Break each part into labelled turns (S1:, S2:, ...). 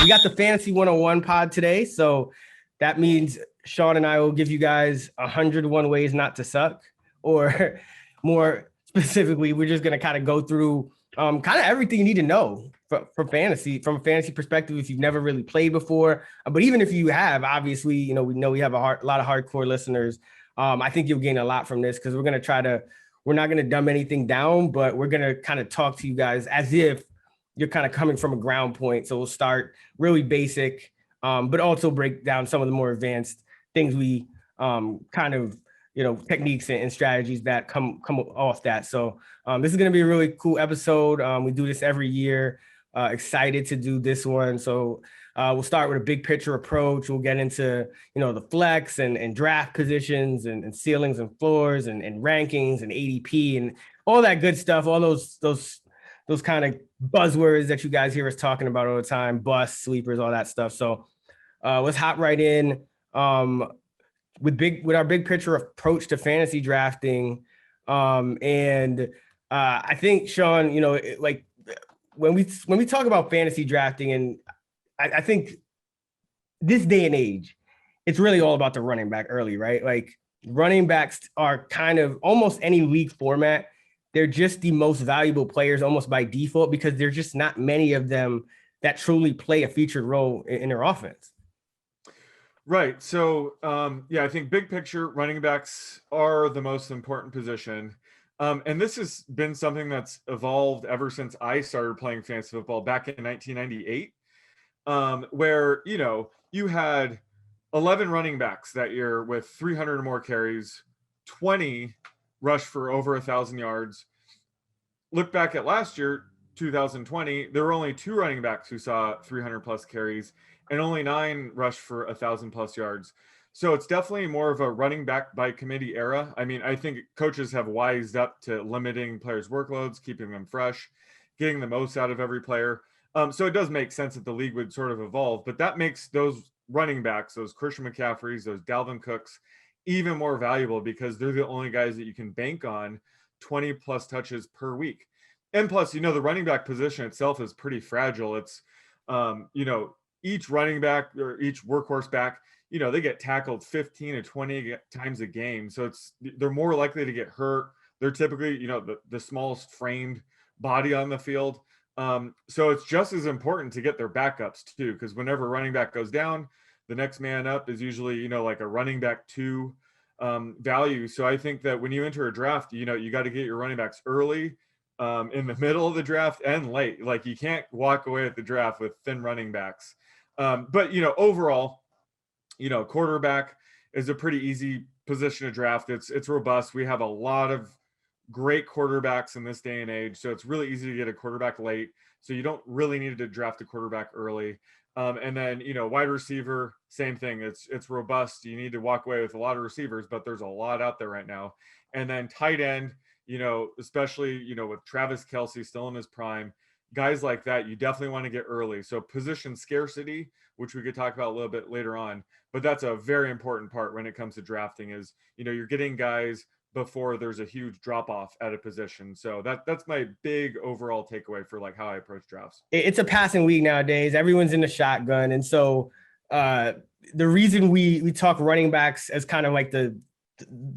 S1: We got the Fantasy 101 pod today. So that means Sean and I will give you guys 101 ways not to suck, or more specifically, we're just going to kind of go through kind of everything you need to know for fantasy, from a fantasy perspective, if you've never really played before. But even if you have, obviously, we know we have a lot of hardcore listeners. I think you'll gain a lot from this, because we're not going to dumb anything down, but we're going to kind of talk to you guys as if you're kind of coming from a ground point. So we'll start really basic, but also break down some of the more advanced things we kind of, techniques and strategies that come off that. So this is going to be a really cool episode. We do this every year. Excited to do this one. So we'll start with a big picture approach. We'll get into, the flex and draft positions and ceilings and floors and rankings and ADP and all that good stuff. All those kind of buzzwords that you guys hear us talking about all the time, busts, sleepers, all that stuff. So let's hop right in with our big picture approach to fantasy drafting. I think, Sean, like when we talk about fantasy drafting, and I think this day and age, it's really all about the running back early, right? Like running backs are kind of almost any league format. They're just the most valuable players almost by default, because there's just not many of them that truly play a featured role in their offense.
S2: Right. So, I think big picture, running backs are the most important position. And this has been something that's evolved ever since I started playing fantasy football back in 1998, where, you had 11 running backs that year with 300 or more carries, 20 rushed for over 1,000 yards. Look back at last year, 2020, there were only 2 running backs who saw 300 plus carries and only 9 rushed for 1,000 plus yards. So it's definitely more of a running back by committee era. I mean, I think coaches have wised up to limiting players' workloads, keeping them fresh, getting the most out of every player. So it does make sense that the league would sort of evolve, but that makes those running backs, those Christian McCaffreys, those Dalvin Cooks, even more valuable, because they're the only guys that you can bank on 20 plus touches per week. And plus, the running back position itself is pretty fragile. It's, each running back or each workhorse back, they get tackled 15 to 20 times a game. So they're more likely to get hurt. They're typically, the smallest framed body on the field. So it's just as important to get their backups too, because whenever a running back goes down, the next man up is usually, like a running back 2 value. So I think that when you enter a draft, you got to get your running backs early, in the middle of the draft and late. Like you can't walk away at the draft with thin running backs. But overall, quarterback is a pretty easy position to draft. It's robust. We have a lot of great quarterbacks in this day and age, so it's really easy to get a quarterback late. So you don't really need to draft a quarterback early. And then, wide receiver, same thing. It's robust. You need to walk away with a lot of receivers, but there's a lot out there right now. And then tight end, especially, with Travis Kelce still in his prime, guys like that, you definitely want to get early. So position scarcity, which we could talk about a little bit later on, but that's a very important part when it comes to drafting is, you're getting guys before there's a huge drop off at a position. So that's my big overall takeaway for like how I approach drafts.
S1: It's a passing league nowadays. Everyone's in the shotgun. And so the reason we talk running backs as kind of like the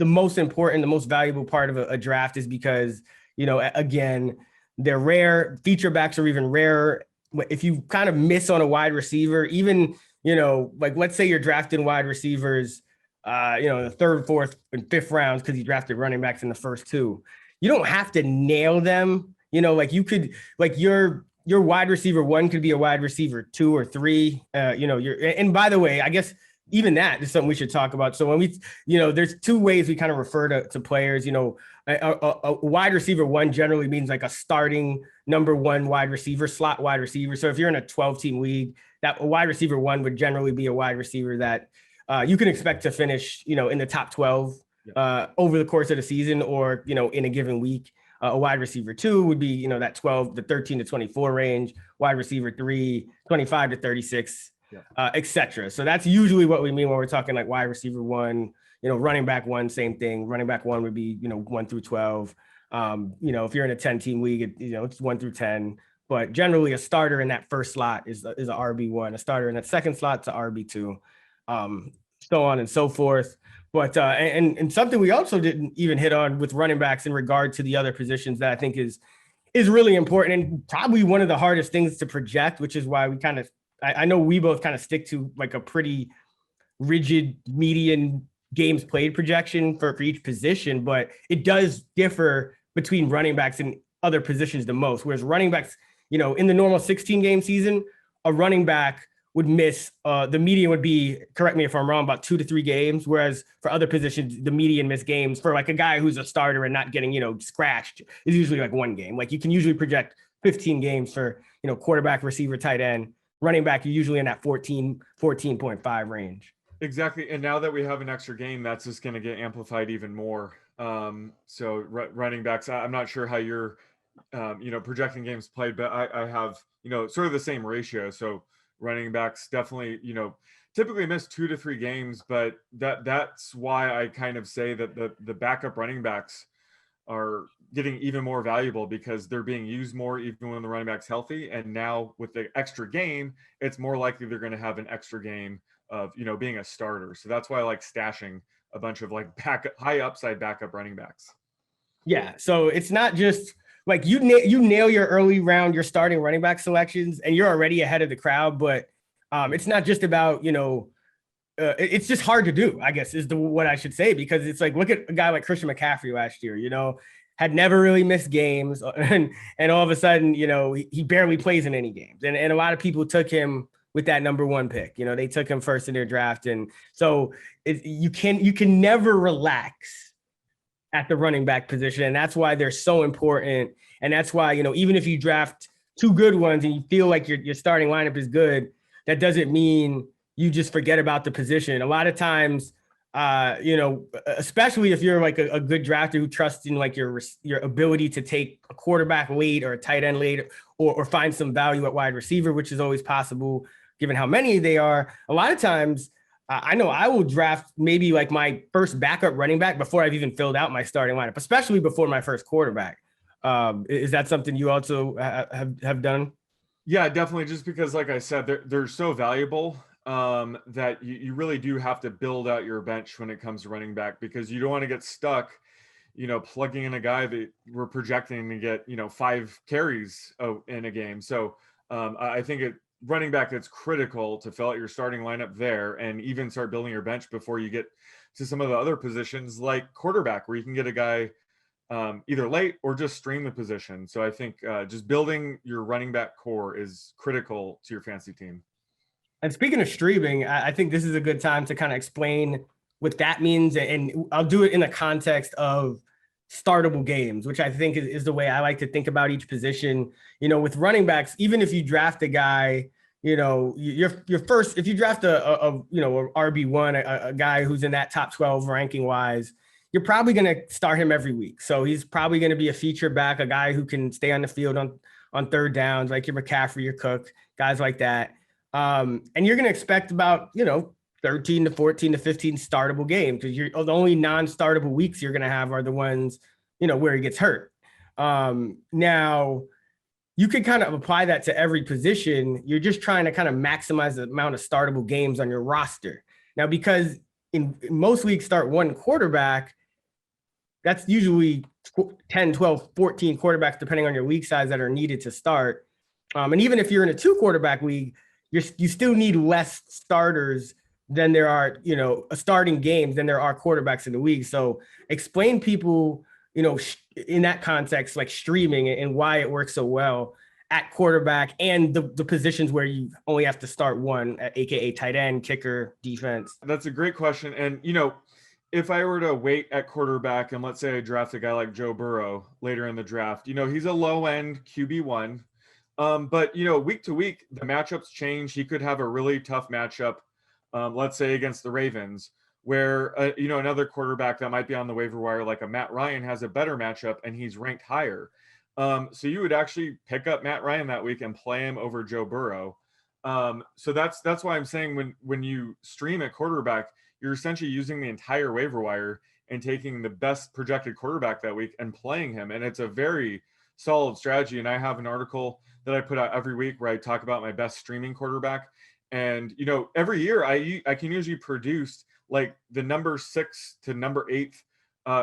S1: most important, the most valuable part of a draft is because, again, they're rare. Feature backs are even rarer. If you kind of miss on a wide receiver, even, like let's say you're drafting wide receivers, in the 3rd, 4th, and 5th rounds, because you drafted running backs in the first 2. You don't have to nail them. Like you could, like your wide receiver 1 could be a wide receiver 2 or 3. And by the way, I guess even that is something we should talk about. So when we, there's 2 ways we kind of refer to players. A wide receiver 1 generally means like a starting number 1 wide receiver, slot wide receiver. So if you're in a 12-team league, that a wide receiver 1 would generally be a wide receiver that you can expect to finish, in the top 12 over the course of the season, or, in a given week. A wide receiver 2 would be, that 12 to 13 to 24 range. Wide receiver 3, 25 to 36, etc. So that's usually what we mean when we're talking like wide receiver 1. Running back 1, same thing. Running back 1 would be, 1 through 12. If you're in a 10-team league, it's 1 through 10. but generally a starter in that first slot is a RB1, a starter in that second slot to RB2, so on and so forth. But and something we also didn't even hit on with running backs in regard to the other positions that I think is really important and probably one of the hardest things to project, which is why we kind of, I know we both kind of stick to like a pretty rigid median games played projection for each position, but it does differ between running backs and other positions the most. Whereas running backs, in the normal 16 game season, a running back would miss, the median would be, correct me if I'm wrong, about 2 to 3 games. Whereas for other positions, the median missed games for like a guy who's a starter and not getting, scratched is usually like 1 game. Like you can usually project 15 games for, quarterback, receiver, tight end. Running back, you're usually in that 14.5 range.
S2: Exactly. And now that we have an extra game, that's just going to get amplified even more. So running backs, I'm not sure how you're, projecting games played, but I have, sort of the same ratio. So running backs definitely, typically miss 2 to 3 games, but that's why I kind of say that the backup running backs are getting even more valuable because they're being used more even when the running back's healthy. And now with the extra game, it's more likely they're going to have an extra game of, being a starter. So that's why I like stashing a bunch of like high upside backup running backs.
S1: Yeah. So it's not just like you nail your early round, your starting running back selections, and you're already ahead of the crowd. But it's not just about, it's just hard to do, I guess, is what I should say, because it's like, look at a guy like Christian McCaffrey last year, had never really missed games. And all of a sudden, he barely plays in any games. And a lot of people took him with that number 1 pick. They took him first in their draft. And so you can never relax at the running back position. And that's why they're so important. And that's why, even if you draft 2 good ones and you feel like your starting lineup is good, that doesn't mean you just forget about the position. A lot of times, especially if you're like a good drafter who trusts in like your ability to take a quarterback late or a tight end late, or find some value at wide receiver, which is always possible given how many they are. A lot of times, I know I will draft maybe like my first backup running back before I've even filled out my starting lineup, especially before my first quarterback. Is that something you also have done?
S2: Yeah, definitely. Just because, like I said, they're so valuable that you really do have to build out your bench when it comes to running back, because you don't want to get stuck, plugging in a guy that we're projecting to get, 5 carries in a game. So I think running back, it's critical to fill out your starting lineup there and even start building your bench before you get to some of the other positions like quarterback, where you can get a guy either late or just stream the position. So I think just building your running back core is critical to your fantasy team.
S1: And speaking of streaming, I think this is a good time to kind of explain what that means. And I'll do it in the context of startable games, which I think is the way I like to think about each position. With running backs, even if you draft a guy, your first, if you draft a RB1, a guy who's in that top 12 ranking wise, you're probably going to start him every week. So he's probably going to be a feature back, a guy who can stay on the field on third downs, like your McCaffrey, your Cook, guys like that. And you're going to expect about, 13 to 14 to 15 startable games, because the only non-startable weeks you're going to have are the ones, where he gets hurt. Now, you could kind of apply that to every position. You're just trying to kind of maximize the amount of startable games on your roster. Now, because in most leagues start 1 quarterback, that's usually 10, 12, 14 quarterbacks, depending on your league size, that are needed to start. And even if you're in a 2 quarterback league, you still need less starters than there are, starting games than there are quarterbacks in the league. So explain people, in that context, like streaming, and why it works so well at quarterback and the positions where you only have to start 1, aka tight end, kicker, defense.
S2: That's a great question. And, if I were to wait at quarterback and let's say I draft a guy like Joe Burrow later in the draft, he's a low end QB1. But, week to week, the matchups change. He could have a really tough matchup, let's say against the Ravens, where, another quarterback that might be on the waiver wire, like a Matt Ryan, has a better matchup and he's ranked higher. So you would actually pick up Matt Ryan that week and play him over Joe Burrow. So that's why I'm saying when you stream at quarterback, you're essentially using the entire waiver wire and taking the best projected quarterback that week and playing him. And it's a very solid strategy. And I have an article that I put out every week where I talk about my best streaming quarterback. And, you know, every year I can usually produce like the number 6 to number 8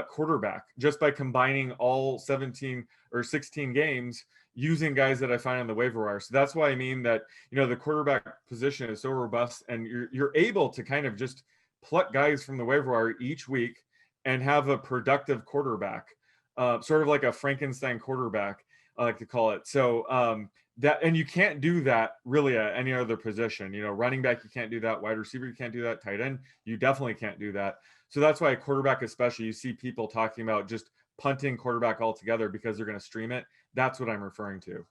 S2: quarterback just by combining all 17 or 16 games using guys that I find on the waiver wire. So that's why I mean that, you know, the quarterback position is so robust, and you're able to kind of just pluck guys from the waiver wire each week and have a productive quarterback, sort of like a Frankenstein quarterback, I like to call it. So that, and you can't do that really at any other position. You know, running back, you can't do that. Wide receiver, you can't do that. Tight end, you definitely can't do that. So that's why quarterback, especially, you see people talking about just punting quarterback altogether because they're going to stream it. That's what I'm referring to.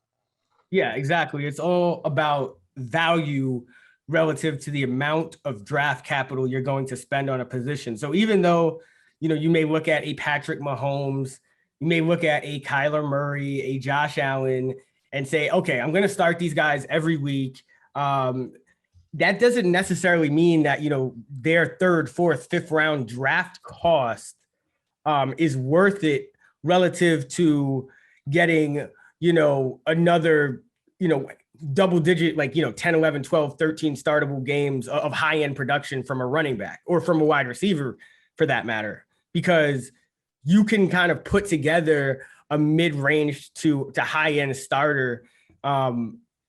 S1: Yeah, exactly. It's all about value relative to the amount of draft capital you're going to spend on a position. So even though, you know, you may look at a Patrick Mahomes, you may look at a Kyler Murray, a Josh Allen, and say, okay, I'm going to start these guys every week. That doesn't necessarily mean that, you know, their third, fourth, fifth round draft cost is worth it relative to getting, you know, another, you know, double digit, like, you know, 10, 11, 12, 13 startable games of high end production from a running back or from a wide receiver for that matter, because you can kind of put together a mid-range to high end starter,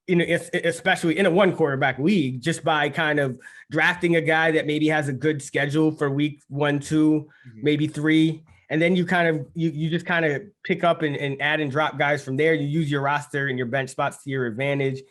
S1: especially in a one quarterback league, just by kind of drafting a guy that maybe has a good schedule for week 1, 2, maybe 3. And then you kind of, you just kind of pick up and add and drop guys from there. You use your roster and your bench spots to your advantage.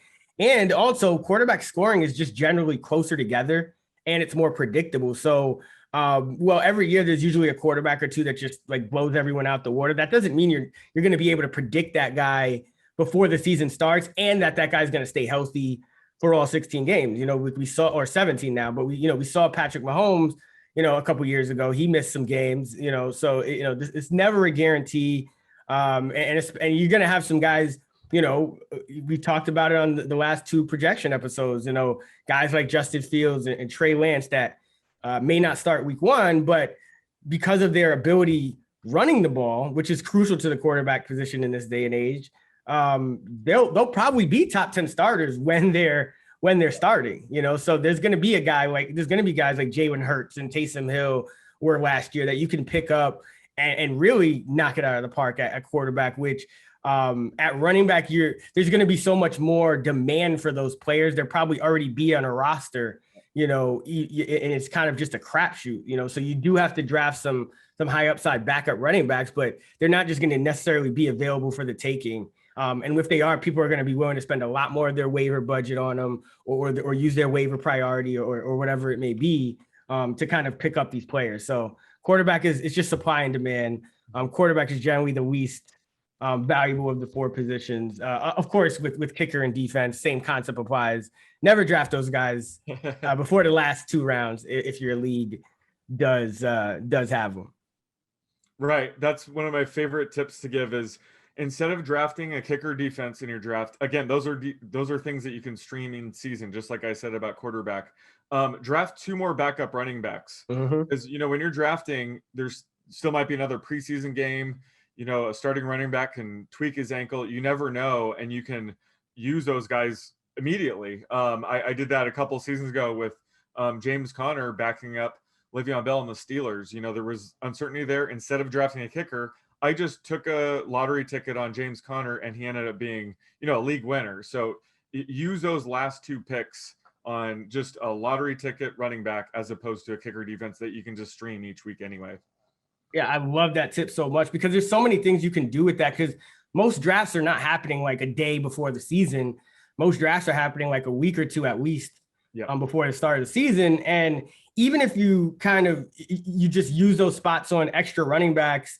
S1: And also quarterback scoring is just generally closer together and it's more predictable. So, well, every year there's usually a quarterback or two that just like blows everyone out the water. That doesn't mean you're going to be able to predict that guy before the season starts and that guy's going to stay healthy for all 16 games. You know, we saw, or 17 now, but we saw Patrick Mahomes, you know, a couple years ago, he missed some games, you know, so, you know, it's never a guarantee. And you're going to have some guys, you know, we talked about it on the last 2 projection episodes, you know, guys like Justin Fields and Trey Lance that may not start week 1, but because of their ability running the ball, which is crucial to the quarterback position in this day and age, they'll probably be top 10 starters when they're starting, you know. So there's going to be guys like Jalen Hurts and Taysom Hill were last year that you can pick up and really knock it out of the park at quarterback, which at running back, there's going to be so much more demand for those players. They'll probably already be on a roster, you know, and it's kind of just a crapshoot, you know. So you do have to draft some high upside backup running backs, but they're not just going to necessarily be available for the taking. And if they are, people are going to be willing to spend a lot more of their waiver budget on them or use their waiver priority or whatever it may be to kind of pick up these players. So quarterback is just supply and demand. Quarterback is generally the least valuable of the 4 positions. Of course, with kicker and defense, same concept applies. Never draft those guys before the last 2 rounds if your league does have them.
S2: Right. That's one of my favorite tips to give is instead of drafting a kicker defense in your draft, again, those are things that you can stream in season, just like I said about quarterback. Draft 2 more backup running backs. Because, you know, when you're drafting, there's still might be another preseason game. You know, a starting running back can tweak his ankle. You never know, and you can use those guys immediately. I did that a couple seasons ago with James Conner backing up Le'Veon Bell and the Steelers. You know, there was uncertainty there. Instead of drafting a kicker, I just took a lottery ticket on James Conner, and he ended up being, you know, a league winner. So use those last 2 picks on just a lottery ticket running back as opposed to a kicker defense that you can just stream each week anyway.
S1: Yeah, I love that tip so much because there's so many things you can do with that, because most drafts are not happening like a day before the season. Most drafts are happening like a week or 2 at least before the start of the season. And even if you you just use those spots on extra running backs,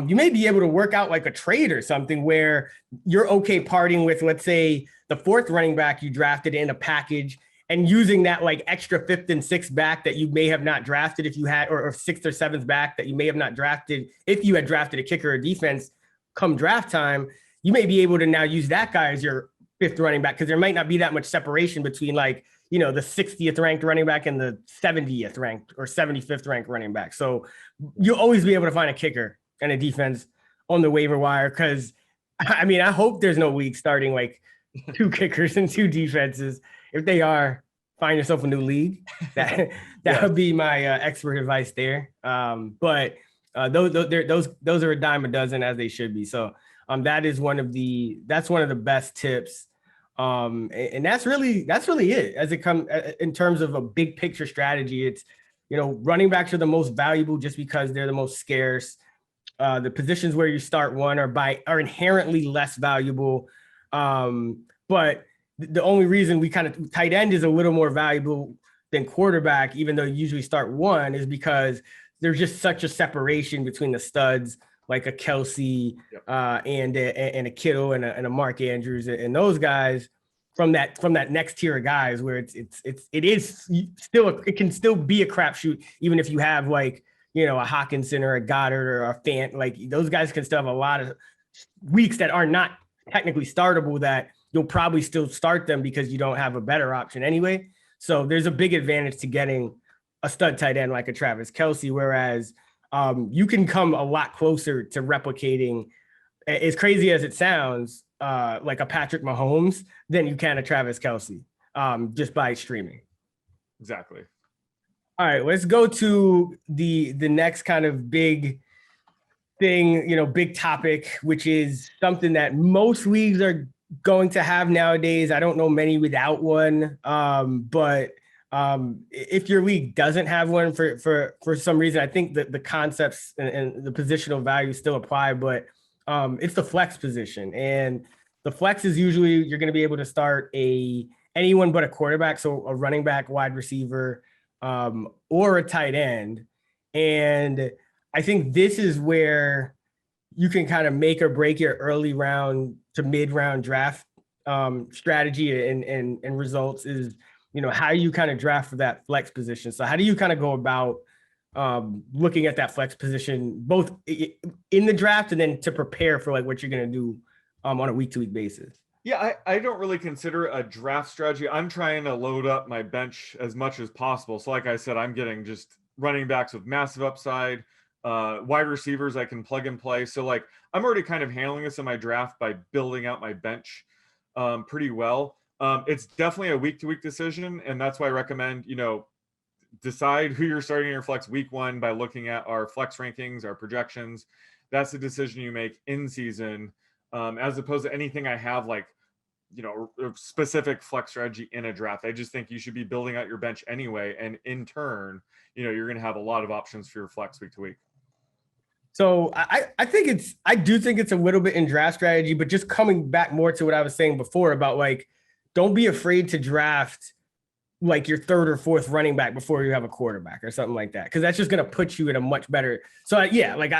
S1: you may be able to work out like a trade or something where you're okay parting with, let's say, the 4th running back you drafted in a package and using that like extra 5th and 6th back that you may have not drafted if you had, or 6th or 7th back that you may have not drafted if you had drafted a kicker or defense come draft time. You may be able to now use that guy as your 5th running back because there might not be that much separation between, like, you know, the 60th ranked running back and the 70th ranked or 75th ranked running back. So you'll always be able to find a kicker and a defense on the waiver wire. Cause I mean, I hope there's no league starting like 2 kickers and 2 defenses. If they are, find yourself a new league. That
S2: Yes.
S1: would be my expert advice there. But those are a dime a dozen, as they should be. So that is one of the best tips. And that's really it as it comes in terms of a big picture strategy. It's, running backs are the most valuable just because they're the most scarce. The positions where you start one are inherently less valuable. But the only reason we kind of tight end is a little more valuable than quarterback, even though you usually start one, is because there's just such a separation between the studs like a Kelsey and a Kittle and a Mark Andrews and those guys from that next tier of guys where it can still be a crapshoot even if you have like a Hawkinson or a Goddard or a Fant. Like those guys can still have a lot of weeks that are not technically startable that you'll probably still start them because you don't have a better option anyway. So there's a big advantage to getting a stud tight end like a Travis Kelsey, whereas you can come a lot closer to replicating, as crazy as it sounds, like a Patrick Mahomes than you can a Travis Kelsey, just by streaming.
S2: Exactly.
S1: All right, let's go to the next kind of big thing, big topic, which is something that most leagues are going to have nowadays. I don't know many without one, but if your league doesn't have one for some reason, I think that the concepts and the positional values still apply, but it's the flex position. And the flex is usually you're going to be able to start anyone but a quarterback, so a running back, wide receiver, or a tight end. And I think this is where you can kind of make or break your early round to mid round draft strategy and results is, how you kind of draft for that flex position. So how do you kind of go about looking at that flex position, both in the draft and then to prepare for like what you're going to do on a week to week basis?
S2: Yeah, I don't really consider it a draft strategy. I'm trying to load up my bench as much as possible. So like I said, I'm getting just running backs with massive upside, wide receivers I can plug and play. So like I'm already kind of handling this in my draft by building out my bench pretty well. It's definitely a week to week decision. And that's why I recommend, decide who you're starting in your flex week 1 by looking at our flex rankings, our projections. That's a decision you make in season. As opposed to anything I have like, a specific flex strategy in a draft. I just think you should be building out your bench anyway. And in turn, you're going to have a lot of options for your flex week to week.
S1: So I do think it's a little bit in draft strategy, but just coming back more to what I was saying before about like, don't be afraid to draft like your third or fourth running back before you have a quarterback or something like that. Cause that's just going to put you in a much better. So yeah, like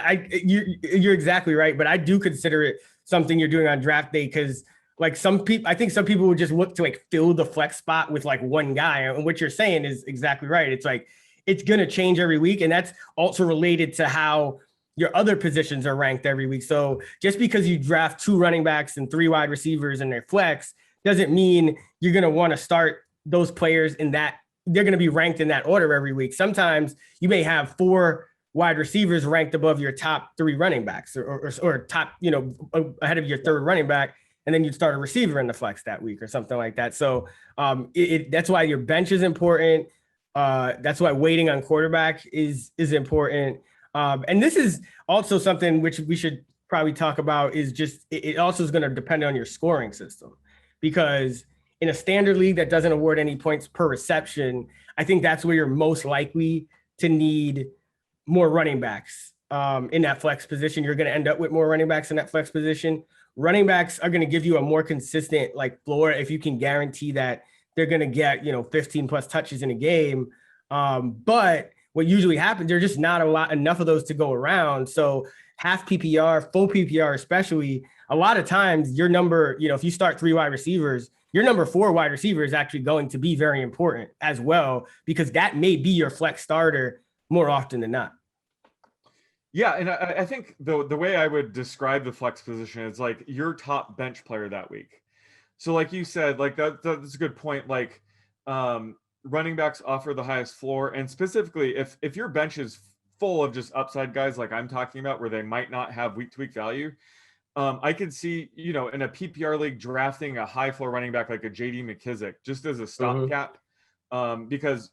S1: you're exactly right. But I do consider it something you're doing on draft day. Cause like I think some people would just look to like fill the flex spot with like one guy. And what you're saying is exactly right. It's like, it's going to change every week. And that's also related to how your other positions are ranked every week. So just because you draft 2 running backs and 3 wide receivers in their flex doesn't mean you're going to want to start those players in that they're going to be ranked in that order every week. Sometimes you may have 4 wide receivers ranked above your top 3 running backs or top, ahead of your third running back. And then you'd start a receiver in the flex that week or something like that. So that's why your bench is important. That's why waiting on quarterback is important. And this is also something which we should probably talk about is just, it also is going to depend on your scoring system, because in a standard league that doesn't award any points per reception, I think that's where you're most likely to need more running backs in that flex position. You're going to end up with more running backs in that flex position. Running backs are going to give you a more consistent like floor if you can guarantee that they're going to get 15 plus touches in a game. But what usually happens, there's just not enough of those to go around. So half PPR, full PPR, especially, a lot of times your number, if you start 3 wide receivers, your number 4 wide receiver is actually going to be very important as well, because that may be your flex starter more often than not.
S2: Yeah, and I think the way I would describe the flex position is like your top bench player that week. So like you said, like that's a good point. Like running backs offer the highest floor, and specifically if your bench is full of just upside guys like I'm talking about, where they might not have week to week value, I could see, in a PPR league drafting a high floor running back like a JD McKissick just as a
S1: Mhm.
S2: stopgap. Because,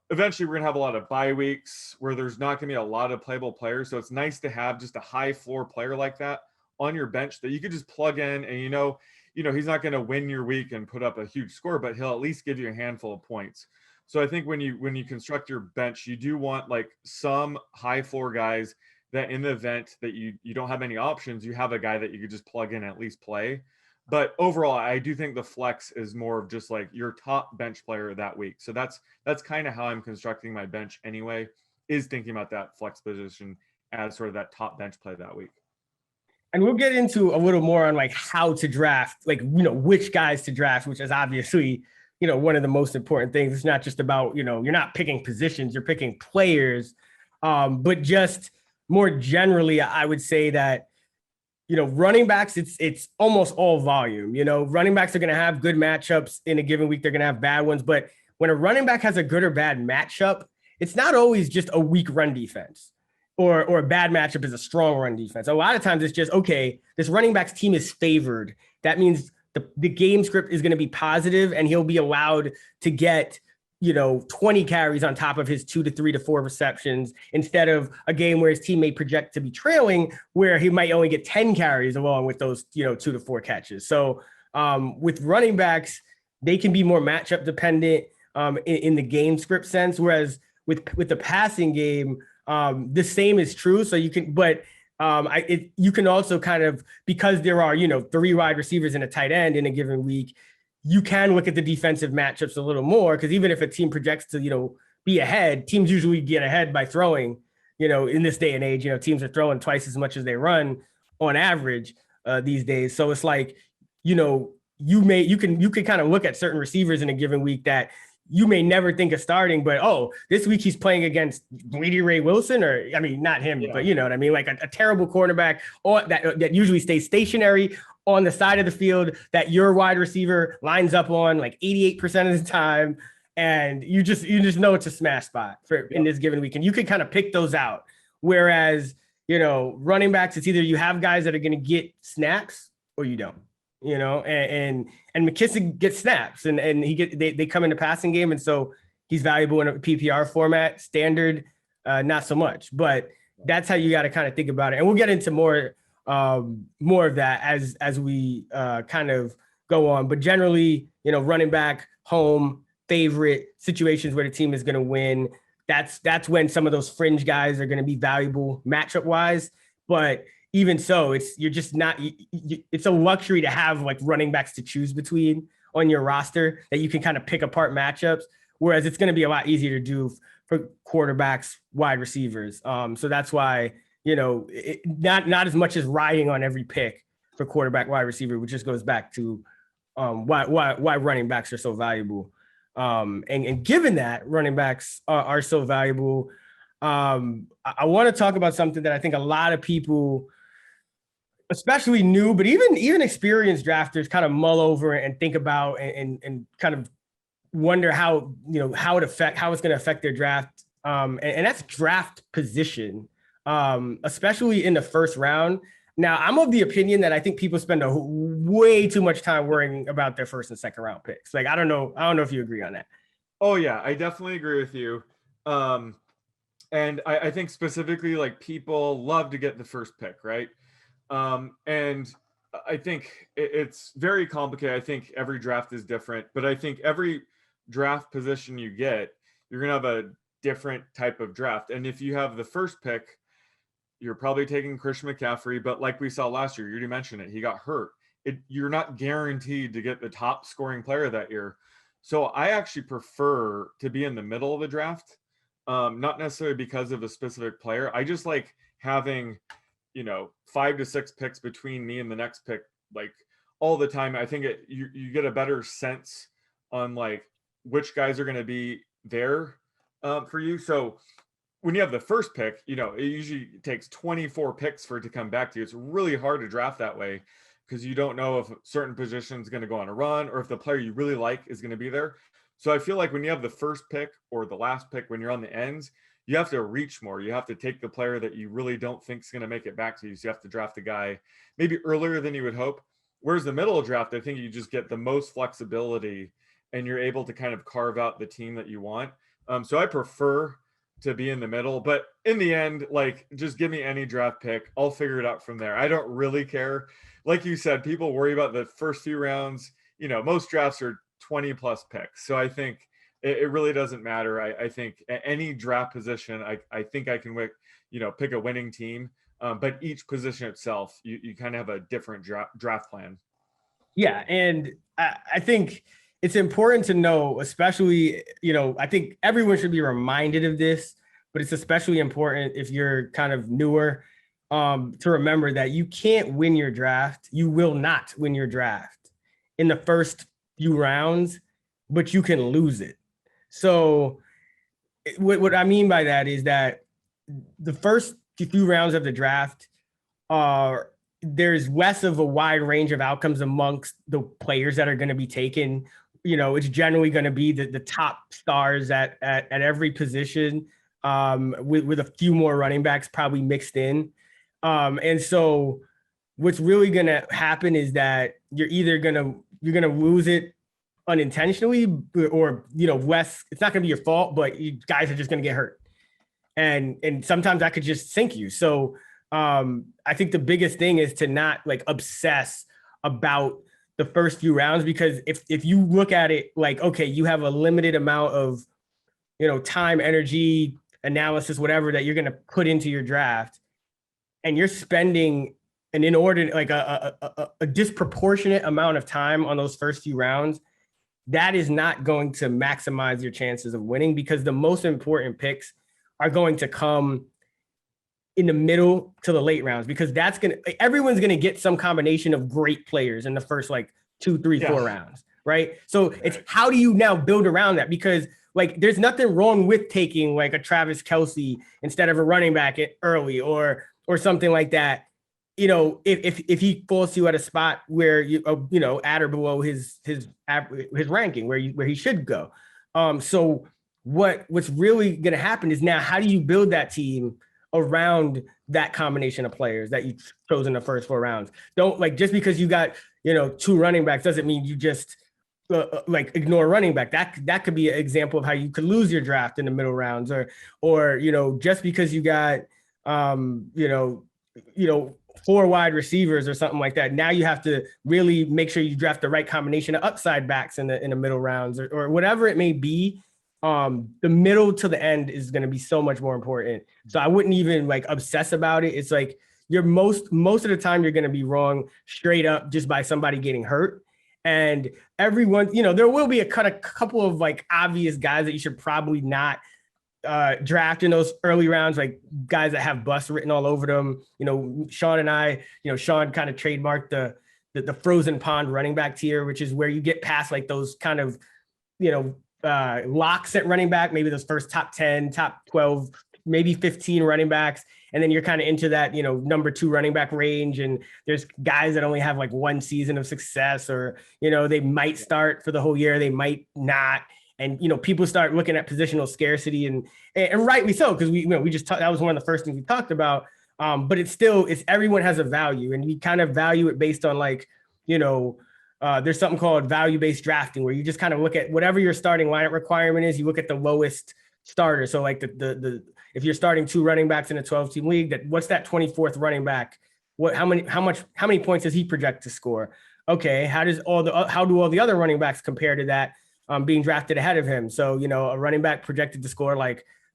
S2: eventually we're going to have a lot of bye weeks where there's not going to be a lot of playable players. So it's nice to have just a high floor player like that on your bench that you could just plug in and, he's not going to win your week and put up a huge score, but he'll at least give you a handful of points. So I think when you construct your bench, you do want like some high floor guys that in the event that you don't have any options, you have a guy that you could just plug in and at least play. But overall, I do think the flex is more of just like your top bench player that week. So that's kind of how I'm constructing my bench anyway, is thinking about that flex position as sort of that top bench play that week.
S1: And we'll get into a little more on like how to draft, like, which guys to draft, which is obviously, one of the most important things. It's not just about, you're not picking positions, you're picking players. But just more generally, I would say that, running backs, it's almost all volume. Running backs are going to have good matchups in a given week. They're going to have bad ones. But when a running back has a good or bad matchup, it's not always just a weak run defense or a bad matchup is a strong run defense. A lot of times it's just, okay, this running back's team is favored. That means the game script is going to be positive and he'll be allowed to get 20 carries on top of his 2 to 3 to 4 receptions instead of a game where his team may project to be trailing, where he might only get 10 carries along with those, 2 to 4 catches. So with running backs, they can be more matchup dependent in the game script sense. Whereas with the passing game, the same is true. So you can, but you can also kind of, because there are, 3 wide receivers and a tight end in a given week, you can look at the defensive matchups a little more, because even if a team projects to, be ahead, teams usually get ahead by throwing, in this day and age, teams are throwing twice as much as they run on average these days. So it's like, you can kind of look at certain receivers in a given week that you may never think of starting, but this week he's playing against Bleedy Ray Wilson, or I mean, not him, but you know what I mean, like a terrible cornerback, or that usually stays stationary on the side of the field that your wide receiver lines up on like 88% of the time, and you just know it's a smash spot in this given week, and you can kind of pick those out. Whereas running backs, it's either you have guys that are going to get snaps or you don't. And McKissick gets snaps and they come in the passing game. And so he's valuable in a PPR format. Standard, not so much, but that's how you got to kind of think about it. And we'll get into more of that as we kind of go on. But generally, running back, home, favorite situations where the team is going to win. That's when some of those fringe guys are going to be valuable matchup wise. But even so, you're just not. It's a luxury to have like running backs to choose between on your roster that you can kind of pick apart matchups. Whereas it's going to be a lot easier to do for quarterbacks, wide receivers. So that's why not as much as riding on every pick for quarterback, wide receiver, which just goes back to why running backs are so valuable. And given that running backs are so valuable, I want to talk about something that I think a lot of people, especially new, but even experienced drafters, kind of mull over and think about and kind of wonder how how it's going to affect their draft. And that's draft position, especially in the first round. Now, I'm of the opinion that I think people spend way too much time worrying about their first and second round picks. Like, I don't know if you agree on that.
S2: Oh yeah, I definitely agree with you. And I think specifically like people love to get the first pick, right? And I think it's very complicated. I think every draft is different, but I think every draft position you get, you're going to have a different type of draft. And if you have the first pick, you're probably taking Christian McCaffrey, but like we saw last year, you already mentioned it, he got hurt. You're not guaranteed to get the top scoring player that year. So I actually prefer to be in the middle of the draft, not necessarily because of a specific player. I just like having 5 to 6 picks between me and the next pick, like all the time. I think you get a better sense on like which guys are going to be there for you. So when you have the first pick, it usually takes 24 picks for it to come back to you. It's really hard to draft that way because you don't know if a certain position is going to go on a run or if the player you really like is going to be there. So I feel like when you have the first pick or the last pick, when you're on the ends, you have to reach more. You have to take the player that you really don't think is going to make it back to you. So you have to draft a guy maybe earlier than you would hope. Whereas the middle of draft, I think you just get the most flexibility and you're able to kind of carve out the team that you want. So I prefer to be in the middle, but in the end, like, just give me any draft pick. I'll figure it out from there. I don't really care. Like you said, people worry about the first few rounds. Most drafts are 20 plus picks. So I think it really doesn't matter. I think at any draft position, I think I can pick a winning team. But each position itself, you kind of have a different draft plan.
S1: Yeah. And I think it's important to know, especially, I think everyone should be reminded of this, but it's especially important if you're kind of newer, to remember that you can't win your draft. You will not win your draft in the first few rounds, but you can lose it. So what I mean by that is that the first few rounds of the draft there's less of a wide range of outcomes amongst the players that are going to be taken. It's generally going to be the top stars at every position, with a few more running backs probably mixed in. And so what's really going to happen is that you're going to lose it unintentionally, or, less. It's not going to be your fault, but you guys are just going to get hurt. And sometimes that could just sink you. So I think the biggest thing is to not obsess about the first few rounds, because if you look at it like, okay, you have a limited amount of, time, energy, analysis, whatever that you're going to put into your draft, and you're spending an inordinate, a disproportionate amount of time on those first few rounds, that is not going to maximize your chances of winning, because the most important picks are going to come in the middle to the late rounds, because everyone's going to get some combination of great players in the first 2, 3, 4 rounds. Right. So it's how do you now build around that? Because there's nothing wrong with taking a Travis Kelce instead of a running back early or something like that. If he falls to you at a spot where at or below his ranking where he should go. So what's really going to happen is, now how do you build that team around that combination of players that you chose in the first 4 rounds? Don't just because you got 2 running backs doesn't mean you just ignore running back. That could be an example of how you could lose your draft in the middle rounds, or just because you got 4 wide receivers or something like that, now you have to really make sure you draft the right combination of upside backs in the middle rounds, or whatever it may be. The middle to the end is going to be so much more important. So I wouldn't even obsess about it. It's you're most of the time you're going to be wrong straight up just by somebody getting hurt. And everyone, there will be a couple of obvious guys that you should probably not draft in those early rounds, guys that have bust written all over them. Sean and I, Sean kind of trademarked the frozen pond running back tier, which is where you get past those kind of, locks at running back, maybe those first top 10, top 12, maybe 15 running backs. And then you're kind of into that, number 2 running back range. And there's guys that only have 1 season of success, or, they might start for the whole year. They might not. And, people start looking at positional scarcity, and rightly so, because we just talked, that was one of the first things we talked about. But it's everyone has a value, and we kind of value it based on there's something called value-based drafting, where you just kind of look at whatever your starting lineup requirement is. You look at the lowest starter. So if you're starting 2 running backs in a 12-team league, what's that 24th running back? How many points does he project to score? Okay, how do all the other running backs compare to that, being drafted ahead of him? So a running back projected to score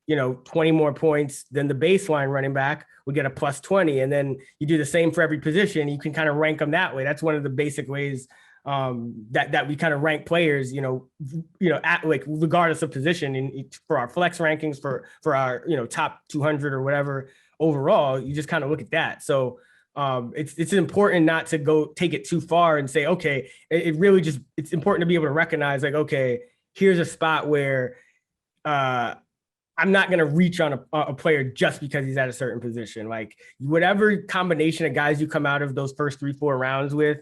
S1: 20 more points than the baseline running back would get a plus 20, and then you do the same for every position. You can kind of rank them that way. That's one of the basic ways that we kind of rank players, at regardless of position, for our flex rankings, for our top 200 or whatever overall. You just kind of look at that. So it's important not to go take it too far and say, okay, it's important to be able to recognize okay, here's a spot where I'm not going to reach on a player just because he's at a certain position. Whatever combination of guys you come out of those first 3-4 rounds with,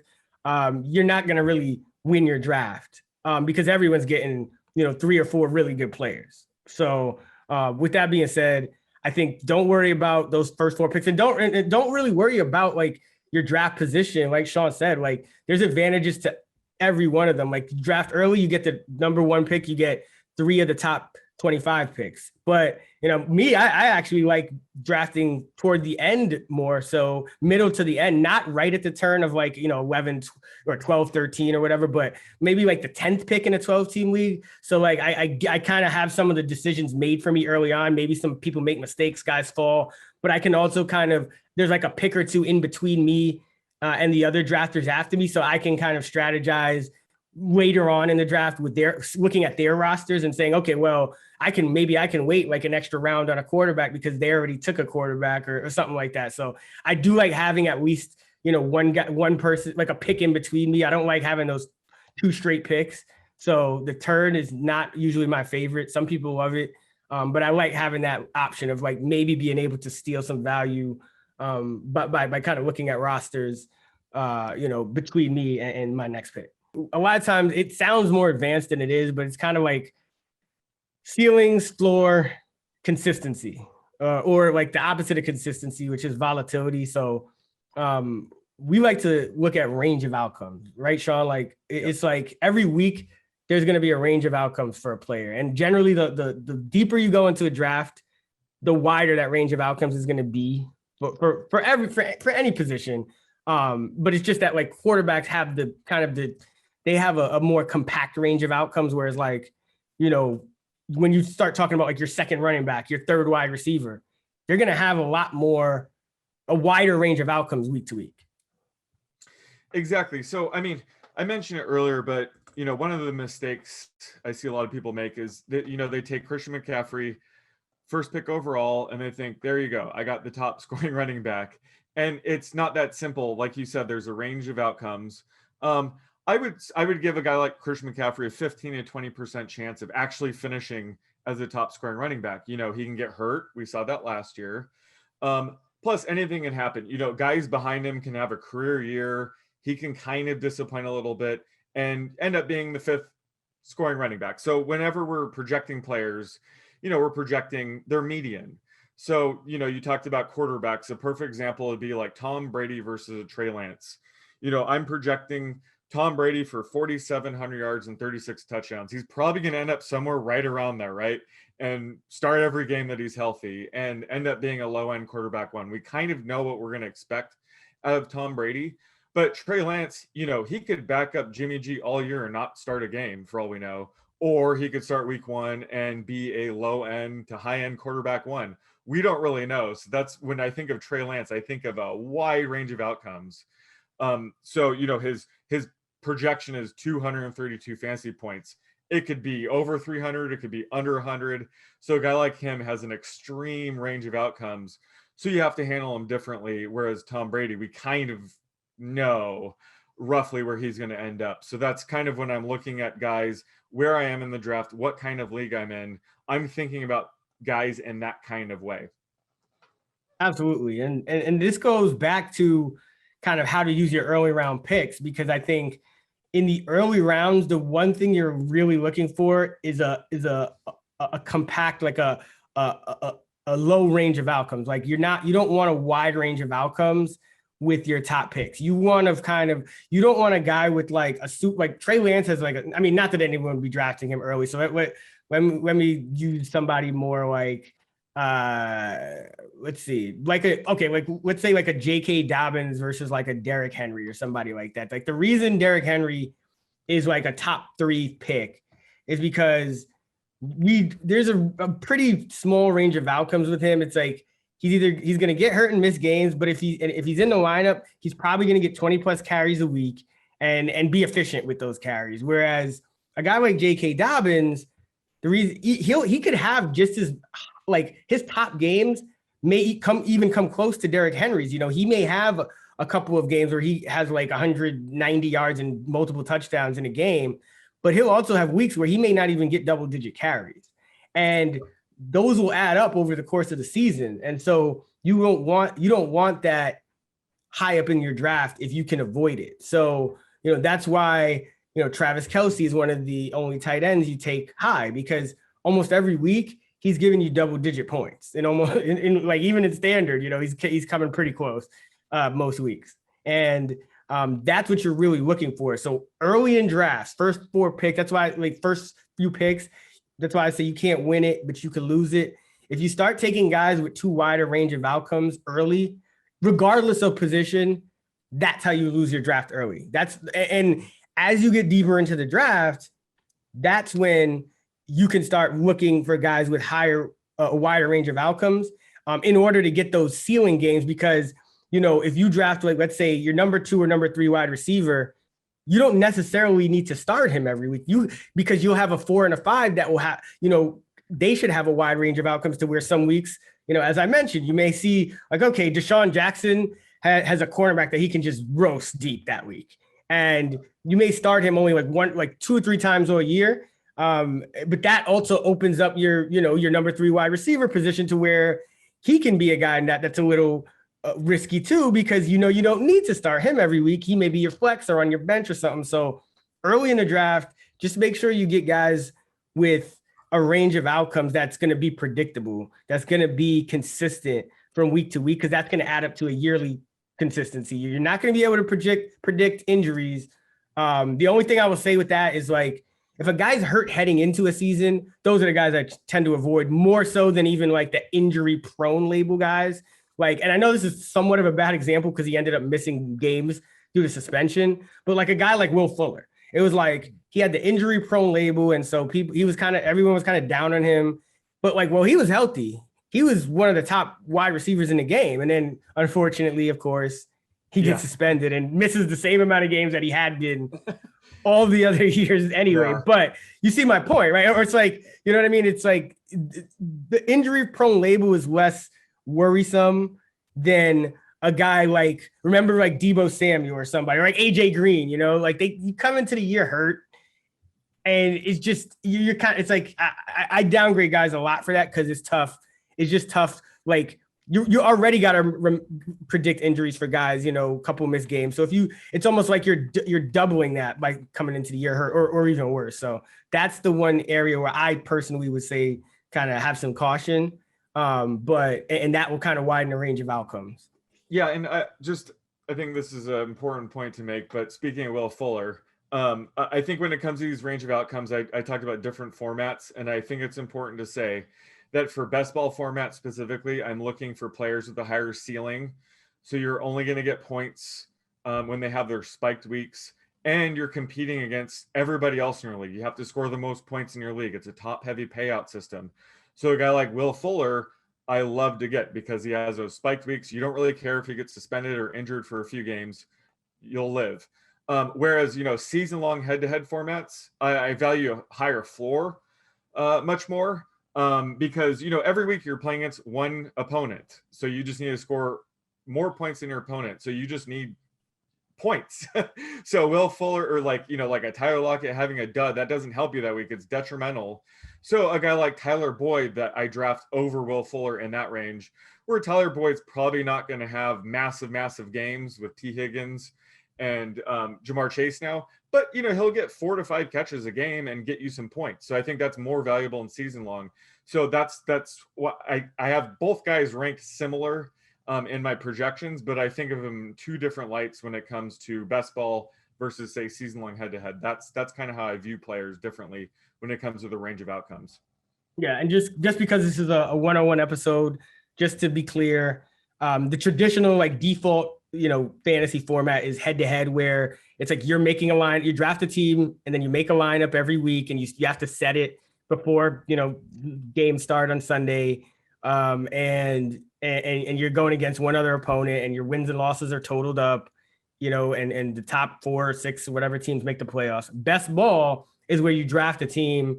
S1: you're not going to really win your draft, because everyone's getting, 3 or 4 really good players. So With that being said, I think don't worry about those first 4 picks, and don't really worry about like your draft position. Like Sean said, like there's advantages to every one of them. Like draft early, you get the number 1 pick, you get 3 of the top 25 picks. But me, I actually like drafting toward the end more, so middle to the end, not right at the turn of like 11 or 12, 13 or whatever, but maybe like the 10th pick in a 12-team league. So like I kind of have some of the decisions made for me early on. Maybe some people make mistakes, guys fall, but I can also there's like a pick or two in between me and the other drafters after me, so I can kind of strategize later on in the draft with looking at their rosters and saying, okay, well, I can wait like an extra round on a quarterback because they already took a quarterback or something like that. So I do like having at least, one person, like a pick in between me. I don't like having those 2 straight picks. So the turn is not usually my favorite. Some people love it. But I like having that option of like maybe being able to steal some value, but by kind of looking at rosters, between me and my next pick. A lot of times it sounds more advanced than it is, but it's kind of like ceilings, floor, consistency, or like the opposite of consistency, which is volatility. So we like to look at range of outcomes, right, Sean? Like it's like every week there's going to be a range of outcomes for a player. And generally the deeper you go into a draft, the wider that range of outcomes is going to be for any position. But it's just that like quarterbacks have they have a more compact range of outcomes. Whereas like, when you start talking about like your second running back, your third wide receiver, they're going to have a wider range of outcomes week to week.
S2: Exactly. So, I mean, I mentioned it earlier, but one of the mistakes I see a lot of people make is that, they take Christian McCaffrey, first pick overall, and they think, there you go, I got the top scoring running back. And it's not that simple. Like you said, there's a range of outcomes. I would give a guy like Christian McCaffrey a 15 to 20% chance of actually finishing as a top scoring running back. He can get hurt. We saw that last year. Plus anything can happen. Guys behind him can have a career year. He can kind of disappoint a little bit and end up being the 5th scoring running back. So whenever we're projecting players, we're projecting their median. So, you talked about quarterbacks. A perfect example would be like Tom Brady versus Trey Lance. I'm projecting Tom Brady for 4,700 yards and 36 touchdowns. He's probably going to end up somewhere right around there, right? And start every game that he's healthy and end up being a low-end quarterback one. We kind of know what we're going to expect out of Tom Brady. But Trey Lance, he could back up Jimmy G all year and not start a game for all we know. Or he could start week 1 and be a low-end to high-end quarterback one. We don't really know. So that's when I think of Trey Lance, I think of a wide range of outcomes. So, his projection is 232 fantasy points. It could be over 300. It could be under 100. So a guy like him has an extreme range of outcomes. So you have to handle him differently. Whereas Tom Brady, we kind of know roughly where he's going to end up. So that's kind of when I'm looking at guys, where I am in the draft, what kind of league I'm in. I'm thinking about guys in that kind of way.
S1: Absolutely. And this goes back to kind of how to use your early round picks, because I think in the early rounds, the one thing you're really looking for is a compact, like a low range of outcomes. Like you don't want a wide range of outcomes with your top picks. You want you don't want a guy with like a suit, like Trey Lance has not that anyone would be drafting him early. So let me use somebody more like, let's see, let's say like a J.K. Dobbins versus like a Derrick Henry or somebody like that. Like the reason Derrick Henry is like a top 3 pick is because there's a pretty small range of outcomes with him. It's like he's going to get hurt and miss games, but if he's in the lineup, he's probably going to get 20 plus carries a week and be efficient with those carries. Whereas a guy like J.K. Dobbins, the reason he could have just as like his top games may come close to Derrick Henry's. He may have a couple of games where he has like 190 yards and multiple touchdowns in a game, but he'll also have weeks where he may not even get double-digit carries. And those will add up over the course of the season. And so you don't want that high up in your draft if you can avoid it. So, that's why, Travis Kelce is one of the only tight ends you take high, because almost every week he's giving you double-digit points, and almost in like even in standard, he's coming pretty close most weeks, and that's what you're really looking for. So early in drafts, first 4 picks, that's why like first few picks, that's why I say you can't win it, but you could lose it. If you start taking guys with too wide a range of outcomes early, regardless of position, that's how you lose your draft early. And as you get deeper into the draft, that's when you can start looking for guys with a wider range of outcomes in order to get those ceiling games. Because, if you draft, like, let's say your number 2 or number 3 wide receiver, you don't necessarily need to start him every week because you'll have a 4 and a 5 that will have, they should have a wide range of outcomes to where some weeks, as I mentioned, you may see like, okay, Deshaun Jackson has a cornerback that he can just roast deep that week. And you may start him only like 2 or 3 times a year. But that also opens up your number 3 wide receiver position to where he can be a guy that's a little risky too, because you don't need to start him every week. He may be your flex or on your bench or something. So early in the draft, just make sure you get guys with a range of outcomes that's going to be predictable, that's going to be consistent from week to week, because that's going to add up to a yearly consistency. You're not going to be able to predict injuries. The only thing I will say with that is, like, if a guy's hurt heading into a season, those are the guys I tend to avoid more so than even like the injury prone label guys. Like, and I know this is somewhat of a bad example because he ended up missing games due to suspension, but like a guy like Will Fuller, it was like he had the injury prone label. And so everyone was kind of down on him, but like, well, he was healthy. He was one of the top wide receivers in the game. And then unfortunately, of course, he gets suspended and misses the same amount of games that he had been all the other years anyway. Yeah. But you see my point, right? Or it's like, you know what I mean? It's like the injury prone label is less worrisome than a guy like, remember like Deebo Samuel or somebody, or like AJ Green, like you come into the year hurt, and it's just, you're kind of, it's like, I downgrade guys a lot for that because it's tough. It's just tough. Like you already got to predict injuries for guys, a couple missed games. So it's almost like you're doubling that by coming into the year hurt, or even worse. So that's the one area where I personally would say kind of have some caution. But that will kind of widen the range of outcomes.
S2: Yeah. And I think this is an important point to make, but speaking of Will Fuller, I think when it comes to these range of outcomes, I talked about different formats, and I think it's important to say that for best ball format specifically, I'm looking for players with a higher ceiling. So you're only going to get points when they have their spiked weeks, and you're competing against everybody else in your league. You have to score the most points in your league. It's a top heavy payout system. So a guy like Will Fuller, I love to get because he has those spiked weeks. You don't really care if he gets suspended or injured for a few games, you'll live. Whereas, season-long head-to-head formats, I value a higher floor much more because, every week you're playing against one opponent. So you just need to score more points than your opponent. So you just need points. So Will Fuller or like a Tyler Lockett having a dud, that doesn't help you that week. It's detrimental. So a guy like Tyler Boyd that I draft over Will Fuller in that range, where Tyler Boyd's probably not going to have massive games with T. Higgins and Jamar Chase now, but he'll get 4 to 5 catches a game and get you some points. So I think that's more valuable in season long. So that's what I have both guys ranked similar in my projections, but I think of them 2 different lights when it comes to best ball versus say season long head to head. That's kind of how I view players differently when it comes to the range of outcomes.
S1: Yeah, and just because this is a one-on-one episode, just to be clear, the traditional like default fantasy format is head to head, where it's like you're making a line, you draft a team, and then you make a lineup every week, and you have to set it before games start on Sunday, and you're going against one other opponent, and your wins and losses are totaled up, and the top 4 or 6 whatever teams make the playoffs. Best ball is where you draft a team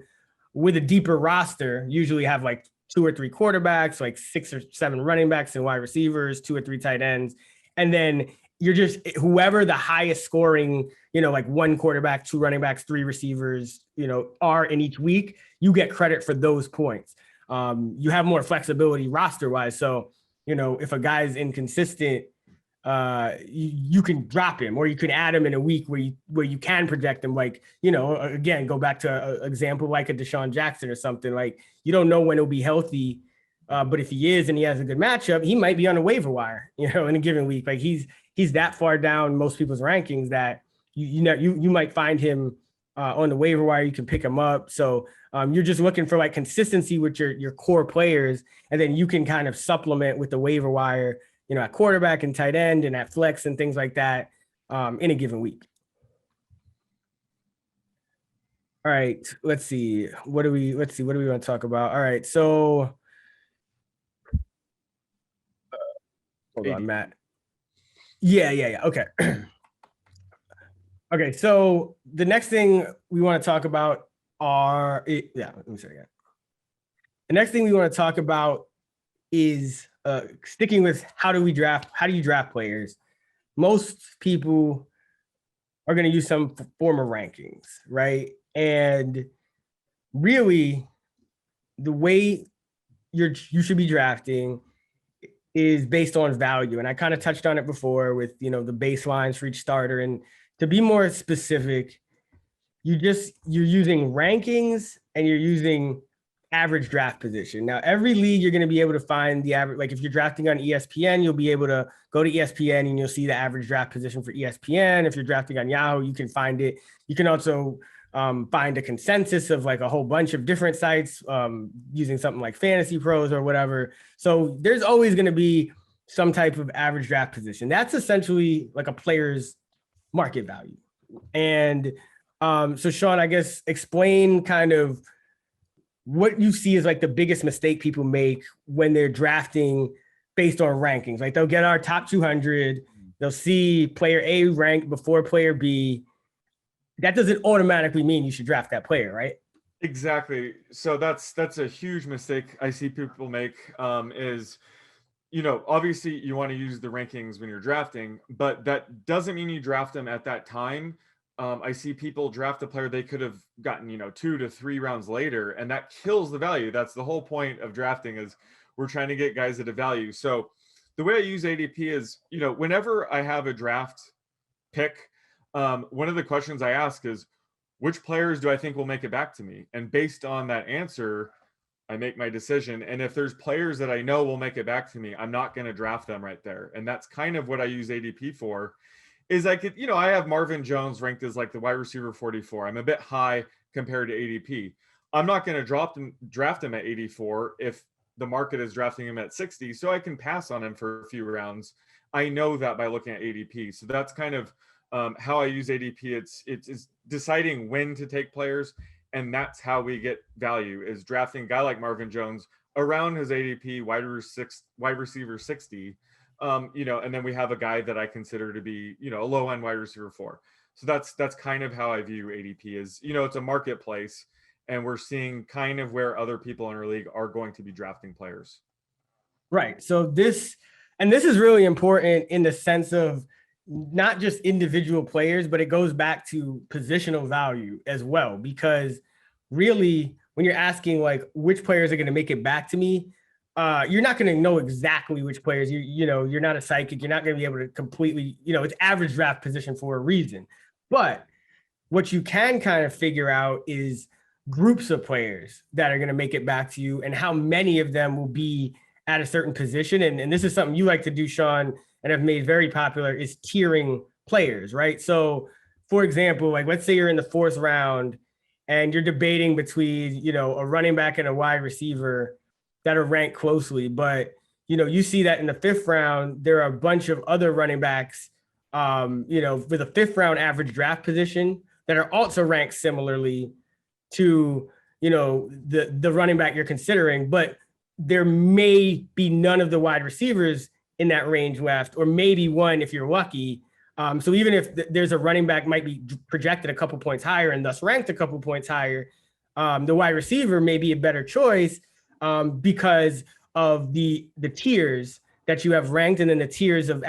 S1: with a deeper roster, usually have like 2 or 3 quarterbacks, like 6 or 7 running backs and wide receivers, 2 or 3 tight ends. And then you're just whoever the highest scoring, like 1 quarterback, 2 running backs, 3 receivers, are in each week, you get credit for those points. You have more flexibility roster wise. So, if a guy's inconsistent, you can drop him, or you can add him in a week where you can project him. Like, again, go back to an example like a Deshaun Jackson or something. Like, you don't know when he'll be healthy, but if he is and he has a good matchup, he might be on the waiver wire, in a given week. Like he's that far down most people's rankings that you might find him on the waiver wire. You can pick him up. So you're just looking for like consistency with your core players, and then you can kind of supplement with the waiver wire, at quarterback and tight end and at flex and things like that in a given week. All right, let's see. What do we want to talk about? All right, so hold on, Matt. Yeah. Okay. Okay, so the next thing we want to talk about let me say again. The next thing we want to talk about is sticking with how do you draft players? Most people are going to use some form of rankings, right? And really, the way you should be drafting is based on value. And I kind of touched on it before with, the baselines for each starter. And to be more specific, you're using rankings and you're using average draft position. Now, every league, you're going to be able to find the average. Like if you're drafting on ESPN, you'll be able to go to ESPN and you'll see the average draft position for ESPN. If you're drafting on Yahoo, you can find it. You can also find a consensus of like a whole bunch of different sites using something like Fantasy Pros or whatever. So there's always going to be some type of average draft position. That's essentially like a player's market value. And so Sean, I guess explain kind of what you see as like the biggest mistake people make when they're drafting based on rankings. Like they'll get our top 200, they'll see player A ranked before player B. That doesn't automatically mean you should draft that player, right?
S2: Exactly. So that's a huge mistake I see people make is, obviously you want to use the rankings when you're drafting, but that doesn't mean you draft them at that time. I see people draft a player they could have gotten, 2 to 3 rounds later, and that kills the value. That's the whole point of drafting, is we're trying to get guys at a value. So the way I use ADP is, whenever I have a draft pick, one of the questions I ask is, which players do I think will make it back to me? And based on that answer, I make my decision. And if there's players that I know will make it back to me, I'm not going to draft them right there. And that's kind of what I use ADP for. Is I could, I have Marvin Jones ranked as like the wide receiver 44. I'm a bit high compared to ADP. I'm not going to draft him at 84 if the market is drafting him at 60, so I can pass on him for a few rounds. I know that by looking at ADP. So that's kind of how I use ADP. It's deciding when to take players, and that's how we get value, is drafting a guy like Marvin Jones around his ADP wide receiver 60. And then we have a guy that I consider to be, a low end wide receiver 4. So that's kind of how I view ADP is, it's a marketplace, and we're seeing kind of where other people in our league are going to be drafting players.
S1: Right. So this is really important in the sense of not just individual players, but it goes back to positional value as well, because really when you're asking like which players are going to make it back to me, you're not going to know exactly which players. You're not a psychic. You're not going to be able to completely, it's average draft position for a reason. But what you can kind of figure out is groups of players that are going to make it back to you and how many of them will be at a certain position. And this is something you like to do, Sean, and have made very popular, is tiering players, right? So, for example, like let's say you're in the 4th round and you're debating between, a running back and a wide receiver that are ranked closely, but you see that in the 5th round, there are a bunch of other running backs, with a 5th round average draft position that are also ranked similarly to, the running back you're considering, but there may be none of the wide receivers in that range left, or maybe one if you're lucky. So even if there's a running back might be projected a couple points higher and thus ranked a couple points higher, the wide receiver may be a better choice because of the tiers that you have ranked, and then the tiers of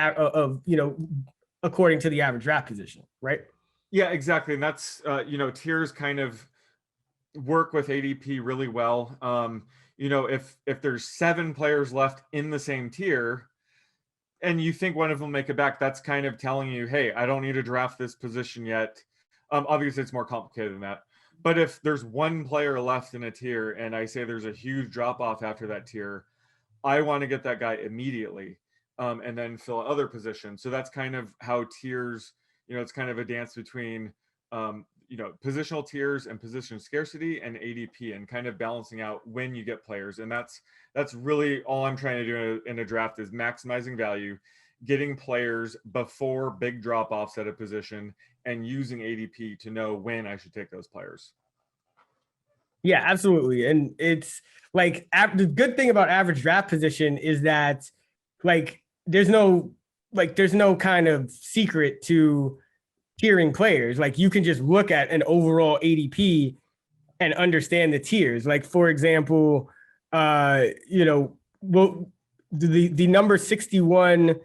S1: according to the average draft position, right?
S2: Yeah, exactly. And that's tiers kind of work with ADP really well. If there's 7 players left in the same tier, and you think one of them make it back, that's kind of telling you, hey, I don't need to draft this position yet. Obviously, it's more complicated than that. But if there's one player left in a tier and I say there's a huge drop off after that tier, I want to get that guy immediately, and then fill other positions. So that's kind of how tiers, it's kind of a dance between, positional tiers and position scarcity and ADP, and kind of balancing out when you get players. And that's really all I'm trying to do in a draft, is maximizing value, getting players before big drop offs at a position, and using ADP to know when I should take those players.
S1: Yeah, absolutely. And it's like the good thing about average draft position is that like there's no kind of secret to tiering players. Like you can just look at an overall ADP and understand the tiers. Like for example, well, the number 61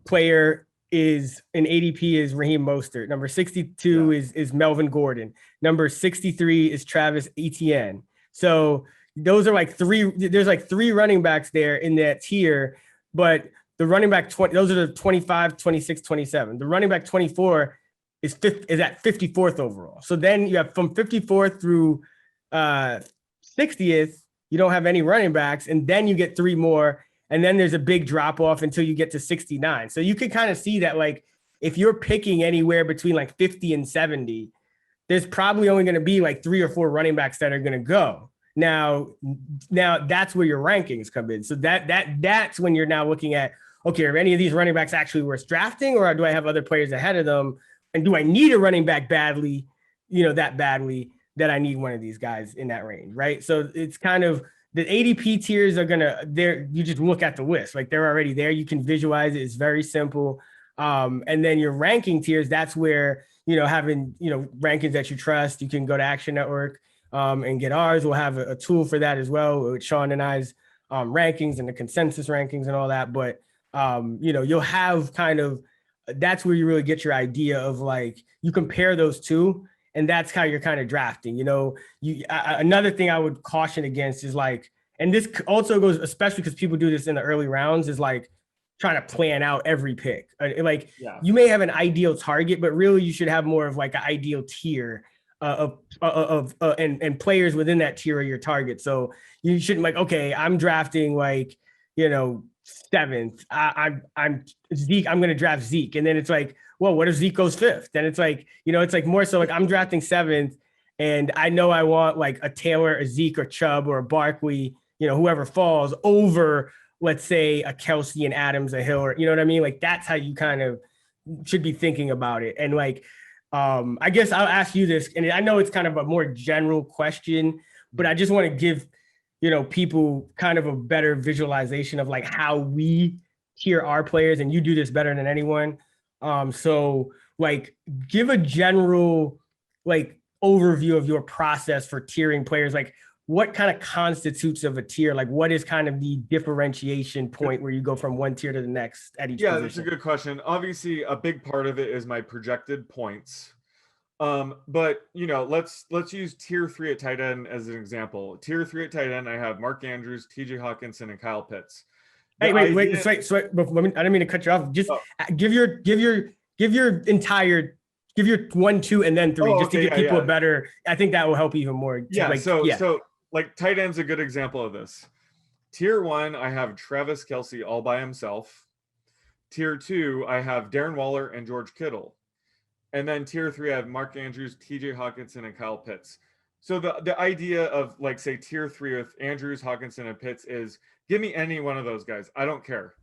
S1: player is an ADP is Raheem Mostert. Number 62 is Melvin Gordon. Number 63 is Travis Etienne. So those are like there's like three running backs there in that tier, but the running back 20, those are the 25, 26, 27. The running back 24 is at 54th overall. So then you have from 54th through 60th, you don't have any running backs, and then you get three more, and then there's a big drop off until you get to 69. So you can kind of see that like if you're picking anywhere between like 50 and 70, there's probably only going to be like 3 or 4 running backs that are going to go. Now that's where your rankings come in. So that's when you're now looking at, okay, are any of these running backs actually worth drafting, or do I have other players ahead of them? And do I need a running back badly, that badly that I need one of these guys in that range, right? So it's kind of the ADP tiers are you just look at the list, like they're already there. You can visualize it. It's very simple. And then your ranking tiers, that's where, having, rankings that you trust, you can go to Action Network and get ours. We'll have a tool for that as well with Sean and I's rankings and the consensus rankings and all that. But, you'll have kind of, that's where you really get your idea of like, you compare those two, and that's how you're kind of drafting. Another thing I would caution against is like, and this also goes, especially because people do this in the early rounds, is like trying to plan out every pick. You may have an ideal target, but really you should have more of like an ideal tier and players within that tier are your target. So you shouldn't like, okay, I'm drafting like, 7th. I'm Zeke. I'm going to draft Zeke. And then it's like, well, what if Zeke goes 5th? Then it's like, it's like more so like I'm drafting 7th and I know I want like a Taylor, a Zeke or Chubb or a Barkley, whoever falls over, let's say a Kelsey and Adams, a Hill, or, you know what I mean? Like that's how you kind of should be thinking about it. And like, I guess I'll ask you this, and I know it's kind of a more general question, but I just want to give, people kind of a better visualization of like how we tier our players, and you do this better than anyone. So like give a general like overview of your process for tiering players. Like what kind of constitutes of a tier? Like what is kind of the differentiation point where you go from one tier to the next at each position?
S2: That's a good question. Obviously, a big part of it is my projected points. But let's use tier 3 at tight end as an example. Tier 3 at tight end, I have Mark Andrews, TJ Hawkinson, and Kyle Pitts.
S1: Wait, I didn't mean to cut you off. Just give your 1, 2, and then 3, just to give people a better. I think that will help even more.
S2: So like tight end's a good example of this. Tier 1, I have Travis Kelce all by himself. Tier 2, I have Darren Waller and George Kittle. And then tier 3, I have Mark Andrews, TJ Hawkinson, and Kyle Pitts. So the idea of like, say, tier 3 with Andrews, Hawkinson, and Pitts is give me any one of those guys. I don't care.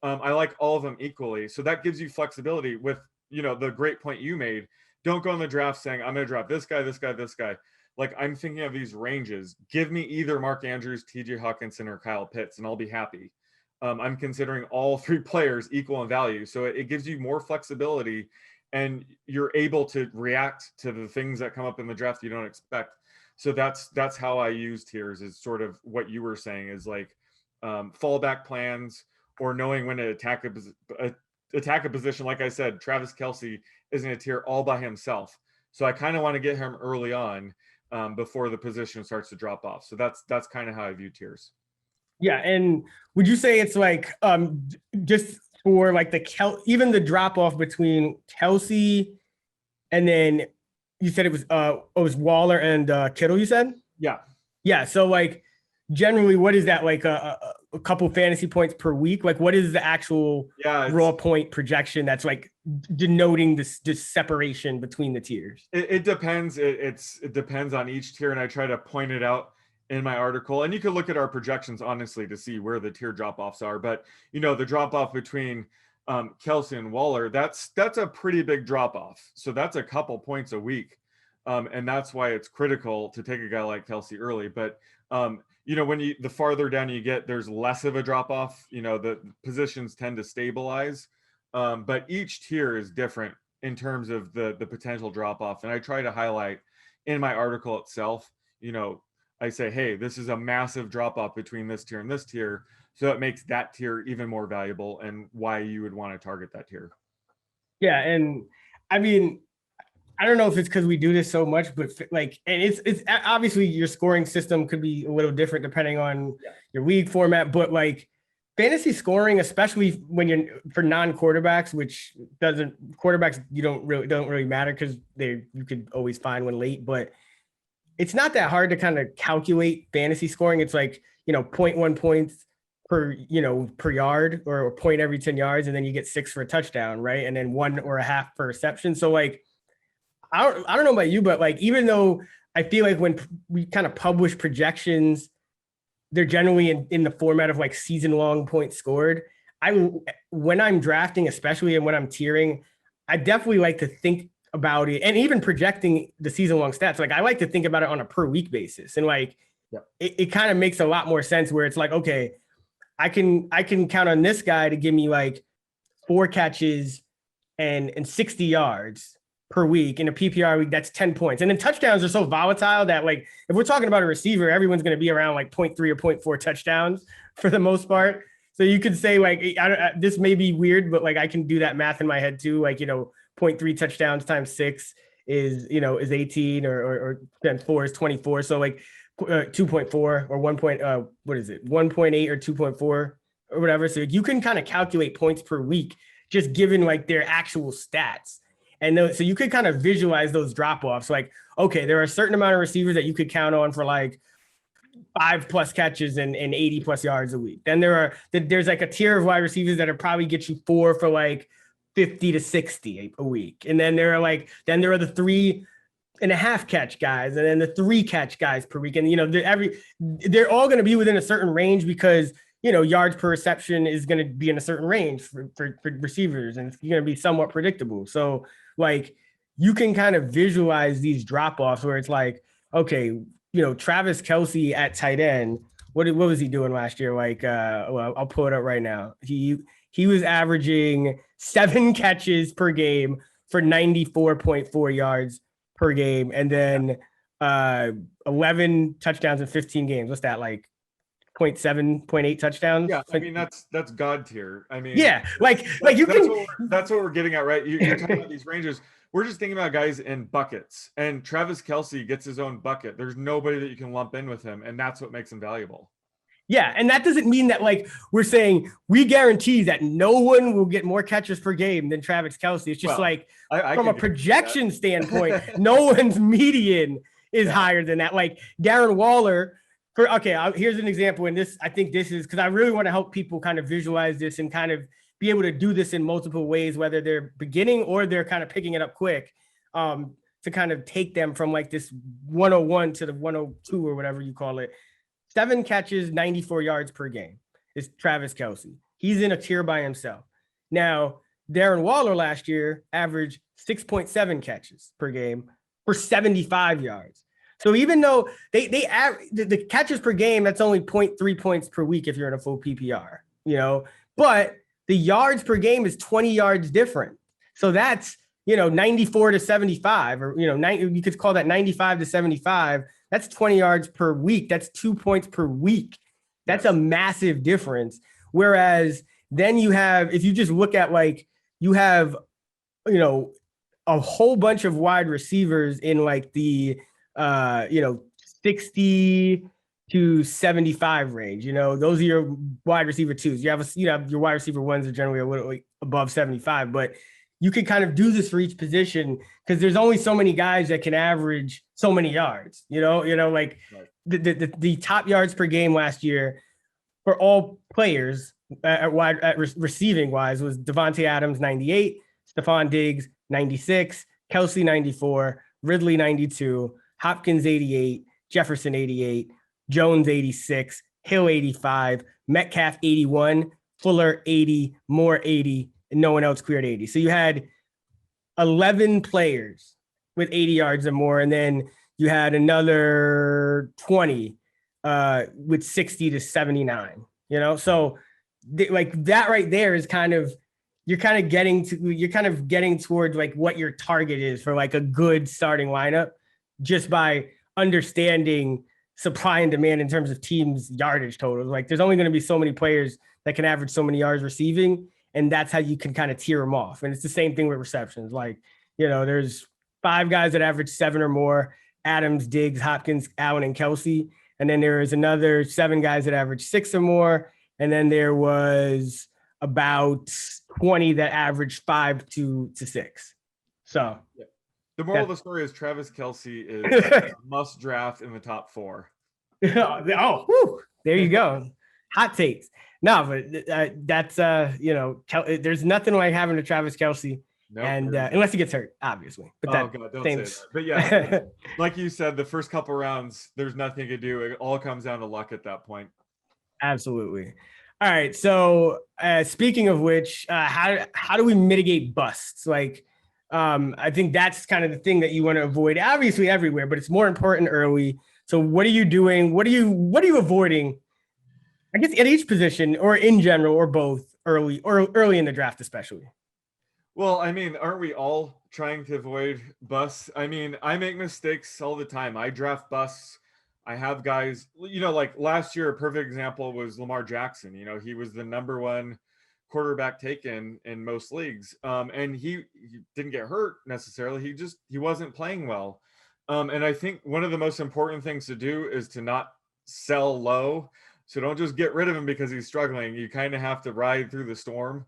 S2: I like all of them equally. So that gives you flexibility with, the great point you made. Don't go in the draft saying, I'm going to draft this guy, this guy, this guy. Like I'm thinking of these ranges. Give me either Mark Andrews, TJ Hawkinson, or Kyle Pitts, and I'll be happy. I'm considering all 3 players equal in value. So it gives you more flexibility, and you're able to react to the things that come up in the draft you don't expect. So that's how I use tiers, is sort of what you were saying, is like fallback plans, or knowing when to attack a position. Like I said, Travis Kelce is in a tier all by himself. So I kind of want to get him early on before the position starts to drop off. So that's kind of how I view tiers.
S1: Yeah. And would you say it's like just for like even the drop off between Kelsey and then you said it was Waller and Kittle, you said?
S2: Yeah.
S1: Yeah. So like generally, what is that, like a couple fantasy points per week? Like what is the actual raw point projection that's like denoting this separation between the tiers?
S2: It depends. It depends on each tier, and I try to point it out in my article. And you can look at our projections honestly to see where the tier drop offs are. But the drop off between Kelsey and Waller, that's a pretty big drop off. So that's a couple points a week, and that's why it's critical to take a guy like Kelsey early. But when the farther down you get, there's less of a drop off. The positions tend to stabilize, but each tier is different in terms of the potential drop off. And I try to highlight in my article itself, I say, hey, this is a massive drop off between this tier and this tier. So it makes that tier even more valuable and why you would want to target that tier.
S1: Yeah. And I mean, I don't know if it's because we do this so much, but like, and it's obviously your scoring system could be a little different depending on your league format, but like fantasy scoring, especially when you're for non-quarterbacks, which quarterbacks, don't really matter because you could always find one late, but it's not that hard to kind of calculate fantasy scoring. It's like, 0.1 points per yard, or a point every 10 yards. And then you get 6 for a touchdown. Right. And then 1.5 per reception. So like, I don't know about you, but like, even though I feel like when we kind of publish projections, they're generally in the format of like season long points scored. When I'm drafting, especially, and when I'm tiering, I definitely like to think about it, and even projecting the season long stats. Like I like to think about it on a per week basis. And like, it kind of makes a lot more sense where it's like, okay, I can count on this guy to give me like 4 catches and 60 yards per week in a PPR week. That's 10 points. And then touchdowns are so volatile that like, if we're talking about a receiver, everyone's going to be around like 0.3 or 0.4 touchdowns for the most part. So you could say like, this may be weird, but like I can do that math in my head too. Like, 0.3 touchdowns times 6 is 18, or 4 is 24. So like 2.4 or 1 point, what is it? 1.8 or 2.4 or whatever. So you can kind of calculate points per week, just given like their actual stats. And so you could kind of visualize those drop-offs. Like, okay, there are a certain amount of receivers that you could count on for like 5+ catches and 80+ yards a week. Then there's like a tier of wide receivers that'll probably get you 4 for like 50 to 60 a week. And then there are the 3.5 catch guys, and then the 3 catch guys per week. And they're all going to be within a certain range because yards per reception is going to be in a certain range for receivers, and it's going to be somewhat predictable. So like you can kind of visualize these drop-offs where it's like, okay, Travis Kelsey at tight end, what was he doing last year? Like, well, I'll pull it up right now. He was averaging 7 catches per game for 94.4 yards per game. And then 11 touchdowns in 15 games. What's that, like 0.7, 0.8 touchdowns?
S2: Yeah, I mean, that's God tier. I mean,
S1: yeah,
S2: that's what we're getting at, right? You're talking about these ranges. We're just thinking about guys in buckets, and Travis Kelsey gets his own bucket. There's nobody that you can lump in with him, and that's what makes him valuable.
S1: Yeah, and that doesn't mean that like we're saying we guarantee that no one will get more catches per game than Travis Kelsey. It's just from a projection standpoint, no one's median is higher than that. Like Darren Waller, here's an example. And I think this is because I really want to help people kind of visualize this and kind of be able to do this in multiple ways, whether they're beginning or they're kind of picking it up quick, to kind of take them from like this 101 to the 102 or whatever you call it. 7 catches, 94 yards per game is Travis Kelsey. He's in a tier by himself. Now, Darren Waller last year averaged 6.7 catches per game for 75 yards. So even though the catches per game, that's only 0.3 points per week if you're in a full PPR, but the yards per game is 20 yards different. So that's, 94 to 75, or, you could call that 95 to 75. That's 20 yards per week. That's 2 points per week. That's a massive difference. Whereas then you have, if you just look at like, you have, a whole bunch of wide receivers in like the, 60 to 75 range. You know, those are your wide receiver twos. You have your wide receiver ones are generally a little above 75, but you can kind of do this for each position because there's only so many guys that can average so many yards. Like
S2: Right.
S1: the top yards per game last year for all players receiving wise was Devontae Adams 98, Stephon Diggs 96, Kelsey 94, Ridley 92, Hopkins 88, Jefferson 88, Jones 86, Hill 85, Metcalf 81, Fuller 80, Moore 80, and no one else cleared 80. So you had 11 players with 80 yards or more, and then you had another 20 with 60 to 79. So like that right there is kind of you're kind of getting towards like what your target is for like a good starting lineup just by understanding supply and demand in terms of teams' yardage totals. Like there's only going to be so many players that can average so many yards receiving, and that's how you can kind of tier them off. And it's the same thing with receptions. Like, there's 5 guys that average 7 or more: Adams, Diggs, Hopkins, Allen, and Kelsey. And then there is another 7 guys that average 6 or more. And then there was about 20 that averaged 5 to 6. So
S2: yeah. The moral of the story is Travis Kelce is a must draft in the top 4.
S1: Oh, there you go. Hot takes. No, but that's there's nothing like having a Travis Kelce, nope, and unless he gets hurt, obviously. But
S2: God, don't say that. But yeah, like you said, the first couple rounds, there's nothing you can do. It all comes down to luck at that point.
S1: Absolutely. All right. So speaking of which, how do we mitigate busts? Like, I think that's kind of the thing that you want to avoid, obviously everywhere, but it's more important early. So what are you doing? What are you avoiding? I guess at each position or in general or both early in the draft, especially.
S2: Well, I mean, aren't we all trying to avoid busts? I mean, I make mistakes all the time. I draft busts. I have guys, like last year, a perfect example was Lamar Jackson. He was the number 1 quarterback taken in most leagues. And he didn't get hurt necessarily. He wasn't playing well. And I think one of the most important things to do is to not sell low. So don't just get rid of him because he's struggling. You kind of have to ride through the storm.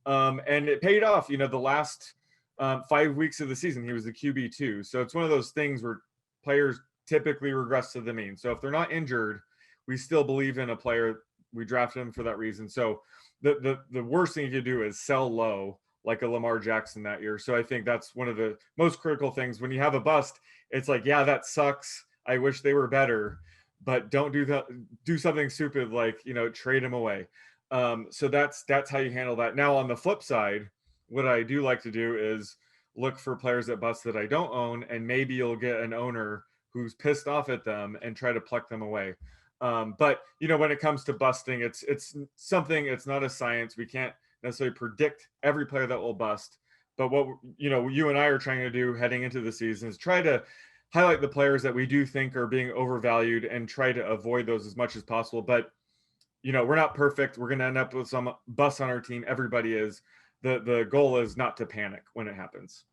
S2: And it paid off. The last 5 weeks of the season, he was the QB2. So it's one of those things where players typically regress to the mean. So if they're not injured, we still believe in a player. We drafted him for that reason. So the worst thing you could do is sell low, like a Lamar Jackson that year. So I think that's one of the most critical things. When you have a bust, it's like, yeah, that sucks. I wish they were better. But don't do something stupid like, trade him away. So that's how you handle that. Now, on the flip side, what I do like to do is look for players that bust that I don't own, and maybe you'll get an owner who's pissed off at them and try to pluck them away. But when it comes to busting, it's something. It's not a science. We can't necessarily predict every player that will bust. But what you and I are trying to do heading into the season is try to highlight the players that we do think are being overvalued and try to avoid those as much as possible. But, we're not perfect. We're going to end up with some busts on our team. Everybody is. The goal is not to panic when it happens.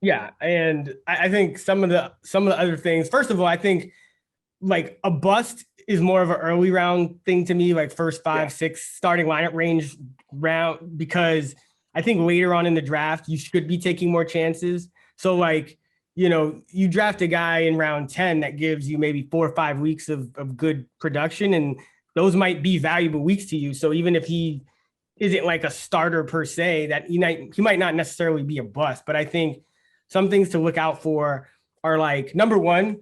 S1: Yeah. And I think some of the other things, first of all, I think like a bust is more of an early round thing to me, like first 5, 6 starting lineup range round, because I think later on in the draft, you should be taking more chances. So like, you draft a guy in round 10 that gives you maybe 4 or 5 weeks of good production, and those might be valuable weeks to you. So even if he isn't like a starter per se, that he might not necessarily be a bust. But I think some things to look out for are like, number 1,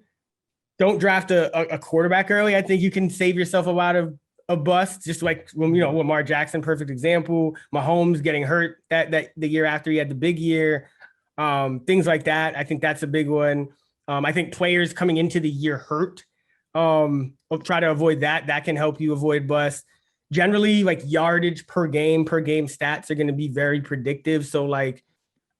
S1: don't draft a quarterback early. I think you can save yourself a lot of a bust, just like Lamar Jackson, perfect example. Mahomes getting hurt that the year after he had the big year. Things like that. I think that's a big one. I think players coming into the year hurt, will try to avoid that. That can help you avoid bust. Generally, like yardage per game stats are going to be very predictive. So like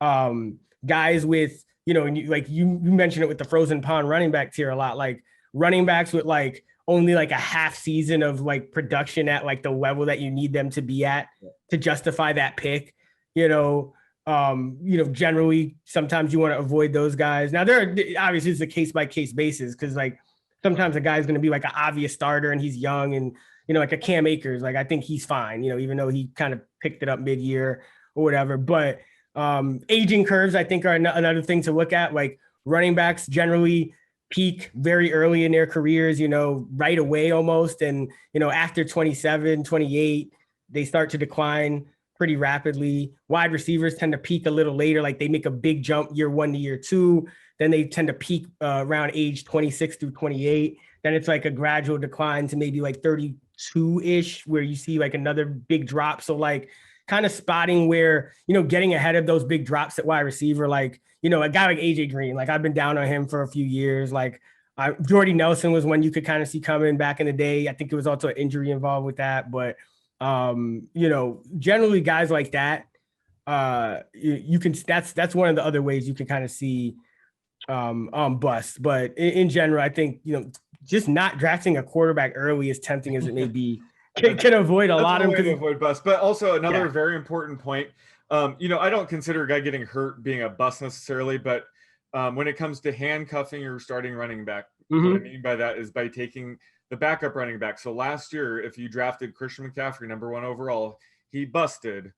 S1: guys with, like you mentioned it with the frozen pond running back tier a lot, like running backs with like only like a half season of like production at like the level that you need them to be at to justify that pick, generally sometimes you want to avoid those guys. Now obviously it's a case by case basis, because like sometimes a guy's going to be like an obvious starter and he's young and, like a Cam Akers, like I think he's fine, even though he kind of picked it up mid-year or whatever. But aging curves, I think, are another thing to look at. Like running backs generally peak very early in their careers, right away almost. And, after 27, 28, they start to decline pretty rapidly. Wide receivers tend to peak a little later, like they make a big jump year 1 to year 2. Then they tend to peak around age 26 through 28. Then it's like a gradual decline to maybe like 32-ish, where you see like another big drop. So like kind of spotting where, getting ahead of those big drops at wide receiver, like, a guy like AJ Green, like I've been down on him for a few years. Like Jordy Nelson was one you could kind of see coming back in the day. I think there was also an injury involved with that, but generally guys like that, you can, that's one of the other ways you can kind of see bust. But in general, I think, just not drafting a quarterback early, as tempting as it may be, can avoid a lot of
S2: way to avoid bust. But also another very important point, I don't consider a guy getting hurt being a bust necessarily, but when it comes to handcuffing your starting running back, what I mean by that is by taking the backup running back. So last year, if you drafted Christian McCaffrey #1 overall, he busted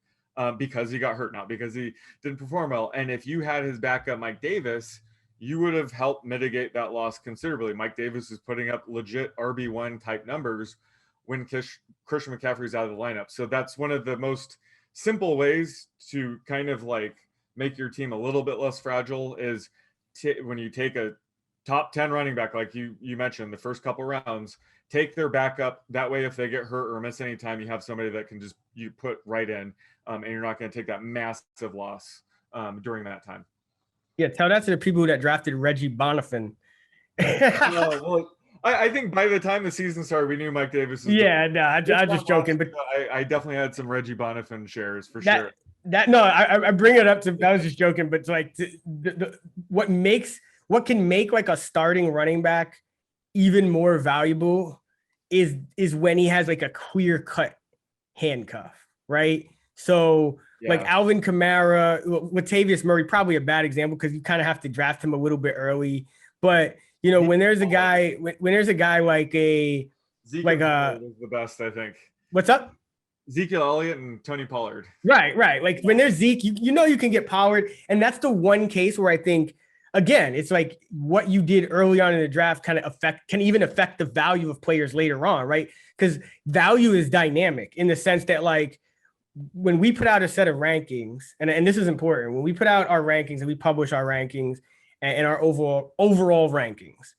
S2: because he got hurt, not because he didn't perform well. And if you had his backup Mike Davis, you would have helped mitigate that loss considerably. Mike Davis is putting up legit RB1 type numbers when Christian McCaffrey's out of the lineup. So that's one of the most simple ways to kind of like make your team a little bit less fragile is when you take a top 10 running back, like you mentioned, the first couple rounds, take their backup. That way, if they get hurt or miss any time, you have somebody that can just you put right in, and you're not going to take that massive loss during that time.
S1: Yeah, tell that to the people that drafted Reggie Bonifant.
S2: Well, I think by the time the season started, we knew Mike Davis was
S1: I'm just joking, but
S2: I definitely had some Reggie Bonifant shares for sure.
S1: I bring it up to, I was just joking, but it's like what can make like a starting running back even more valuable is when he has like a clear cut handcuff, right? So like Alvin Kamara, Latavius Murray, probably a bad example because you kind of have to draft him a little bit early. But when there's a guy, like a
S2: Zeke
S1: like
S2: was the best, I think.
S1: What's up?
S2: Ezekiel Elliott and Tony Pollard.
S1: Right. Like when there's Zeke, you can get Pollard, and that's the one case where I think, again, it's like what you did early on in the draft can even affect the value of players later on, right? Because value is dynamic in the sense that like when we put out a set of rankings, and this is important, when we put out our rankings and we publish our rankings and our overall rankings,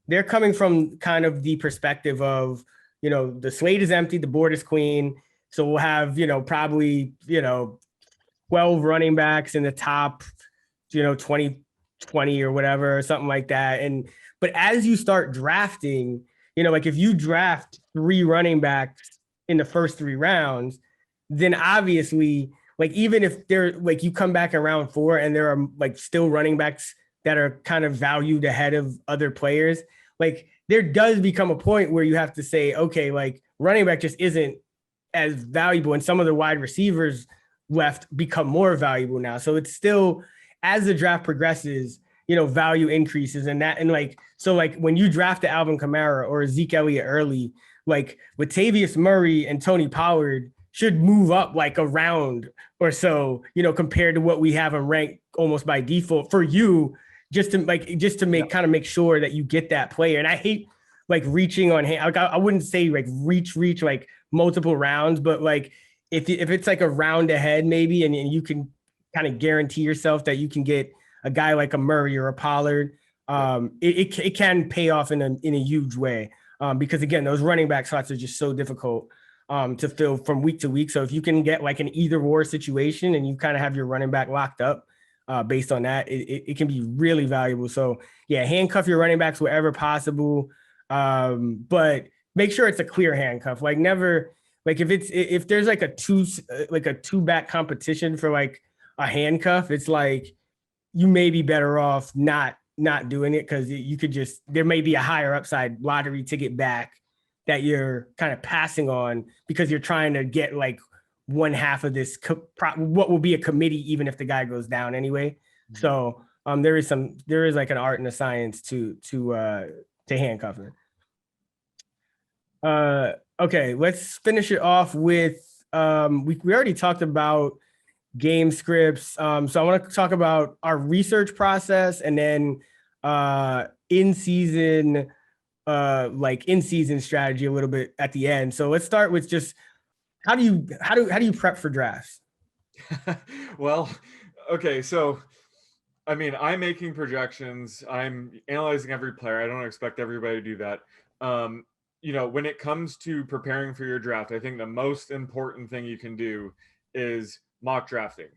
S1: they're coming from kind of the perspective of, the slate is empty, the board is clean. So we'll have, probably, 12 running backs in the top, 20 or whatever, or something like that. But as you start drafting, like if you draft 3 running backs in the first 3 rounds, then obviously, like, even if they're like, you come back in round 4 and there are like still running backs that are kind of valued ahead of other players, like there does become a point where you have to say, okay, like running back just isn't as valuable, and some of the wide receivers left become more valuable now. So it's still, as the draft progresses, value increases, and so when you draft Alvin Kamara or Zeke Elliott early, like Latavius Murray and Tony Pollard should move up like a round or so, compared to what we have them ranked almost by default for you, just to make sure that you get that player. And I hate like reaching on hand. Like I wouldn't say like reach like multiple rounds, but like if it's like a round ahead maybe, and you can kind of guarantee yourself that you can get a guy like a Murray or a Pollard, it can pay off in a huge way, because again, those running back slots are just so difficult to fill from week to week. So if you can get like an either or situation and you kind of have your running back locked up based on that, it can be really valuable. So yeah, handcuff your running backs wherever possible, but make sure it's a clear handcuff. Like never, like if there's like a two back competition for like a handcuff, it's like you may be better off not doing it, because you could just, there may be a higher upside lottery ticket back that you're kind of passing on because you're trying to get like one half of this what will be a committee, even if the guy goes down anyway. Mm-hmm. So there is like an art and a science to handcuff him. Okay, let's finish it off with we already talked about game scripts. So I want to talk about our research process and then in season strategy a little bit at the end. So let's start with just how do you prep for drafts?
S2: Well, okay, so I mean, I'm making projections. I'm analyzing every player. I don't expect everybody to do that. When it comes to preparing for your draft, I think the most important thing you can do is mock drafting.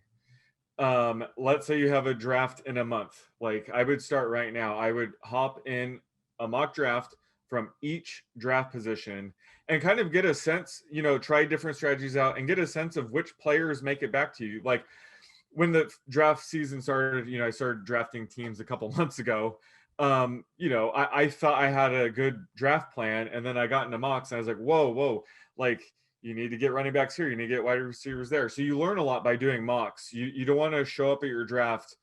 S2: Let's say you have a draft in a month. Like I would start right now. I would hop in a mock draft from each draft position and kind of get a sense, try different strategies out and get a sense of which players make it back to you. Like when the draft season started, I started drafting teams a couple months ago. I thought I had a good draft plan, and then I got into mocks, and I was like, whoa, like you need to get running backs here, you need to get wide receivers there. So you learn a lot by doing mocks. You don't want to show up at your draft,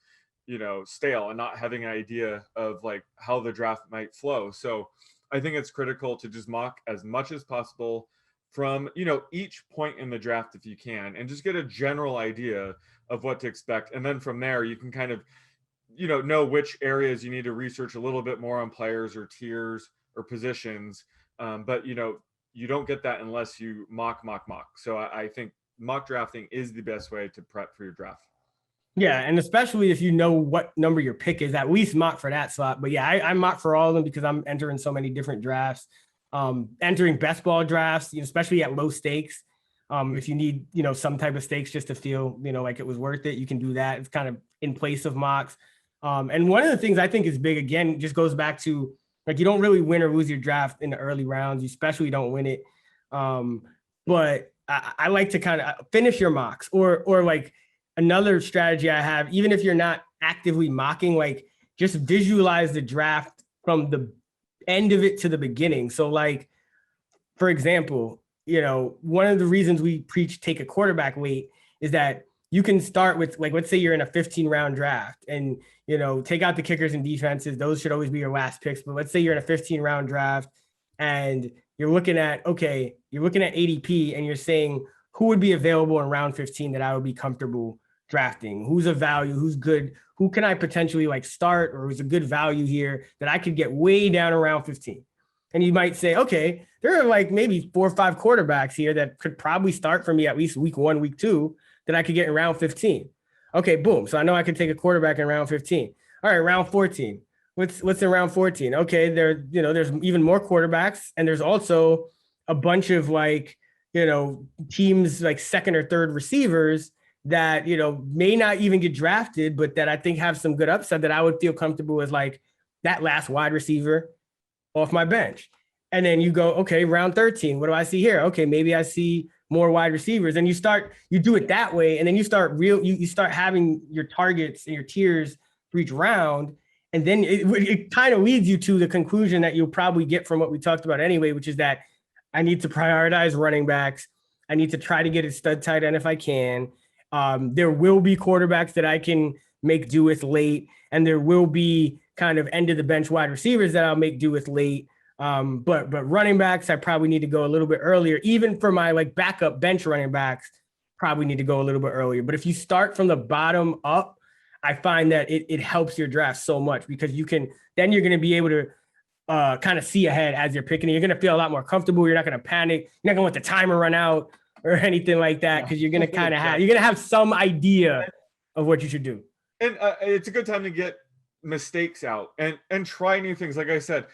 S2: stale and not having an idea of like how the draft might flow. So I think it's critical to just mock as much as possible from each point in the draft if you can, and just get a general idea of what to expect. And then from there you can kind of know which areas you need to research a little bit more on players or tiers or positions. But you don't get that unless you mock. So I think mock drafting is the best way to prep for your draft.
S1: Yeah, and especially if you know what number your pick is, at least mock for that slot. But yeah, I mock for all of them because I'm entering so many different drafts. Entering best ball drafts, especially at low stakes. If you need, some type of stakes just to feel, like it was worth it, you can do that. It's kind of in place of mocks. And one of the things I think is big, again, just goes back to like, you don't really win or lose your draft in the early rounds. You especially don't win it. But I like to kind of finish your mocks or like another strategy I have, even if you're not actively mocking, like just visualize the draft from the end of it to the beginning. So like, for example, one of the reasons we preach take a quarterback late is that you can start with, like, let's say you're in a 15-round draft and, take out the kickers and defenses. Those should always be your last picks. But let's say you're in a 15-round draft and you're looking at ADP and you're saying who would be available in round 15 that I would be comfortable drafting, who's a value, who's good, who can I potentially like start or who's a good value here that I could get way down around 15. And you might say, okay, there are like maybe 4 or 5 quarterbacks here that could probably start for me at least week 1, week 2 that I could get in round 15. Okay, boom. So I know I could take a quarterback in round 15. All right, round 14. What's in round 14? Okay, there's even more quarterbacks, and there's also a bunch of like, teams like second or third receivers that, may not even get drafted, but that I think have some good upside that I would feel comfortable as like that last wide receiver off my bench. And then you go, okay, round 13, what do I see here? Okay, maybe I see more wide receivers. And you do it that way. And then you start having your targets and your tiers for each round. And then it kind of leads you to the conclusion that you'll probably get from what we talked about anyway, which is that I need to prioritize running backs. I need to try to get a stud tight end if I can. There will be quarterbacks that I can make do with late, and there will be kind of end of the bench wide receivers that I'll make do with late. But running backs, I probably need to go a little bit earlier. Even for my like backup bench running backs, probably need to go a little bit earlier. But if you start from the bottom up, I find that it helps your draft so much because you're going to be able to kind of see ahead as you're picking. You're going to feel a lot more comfortable. You're not going to panic. You're not going to let the timer run out or anything like that because you're going to kind of have some idea of what you should do.
S2: And it's a good time to get mistakes out and try new things. Like I said,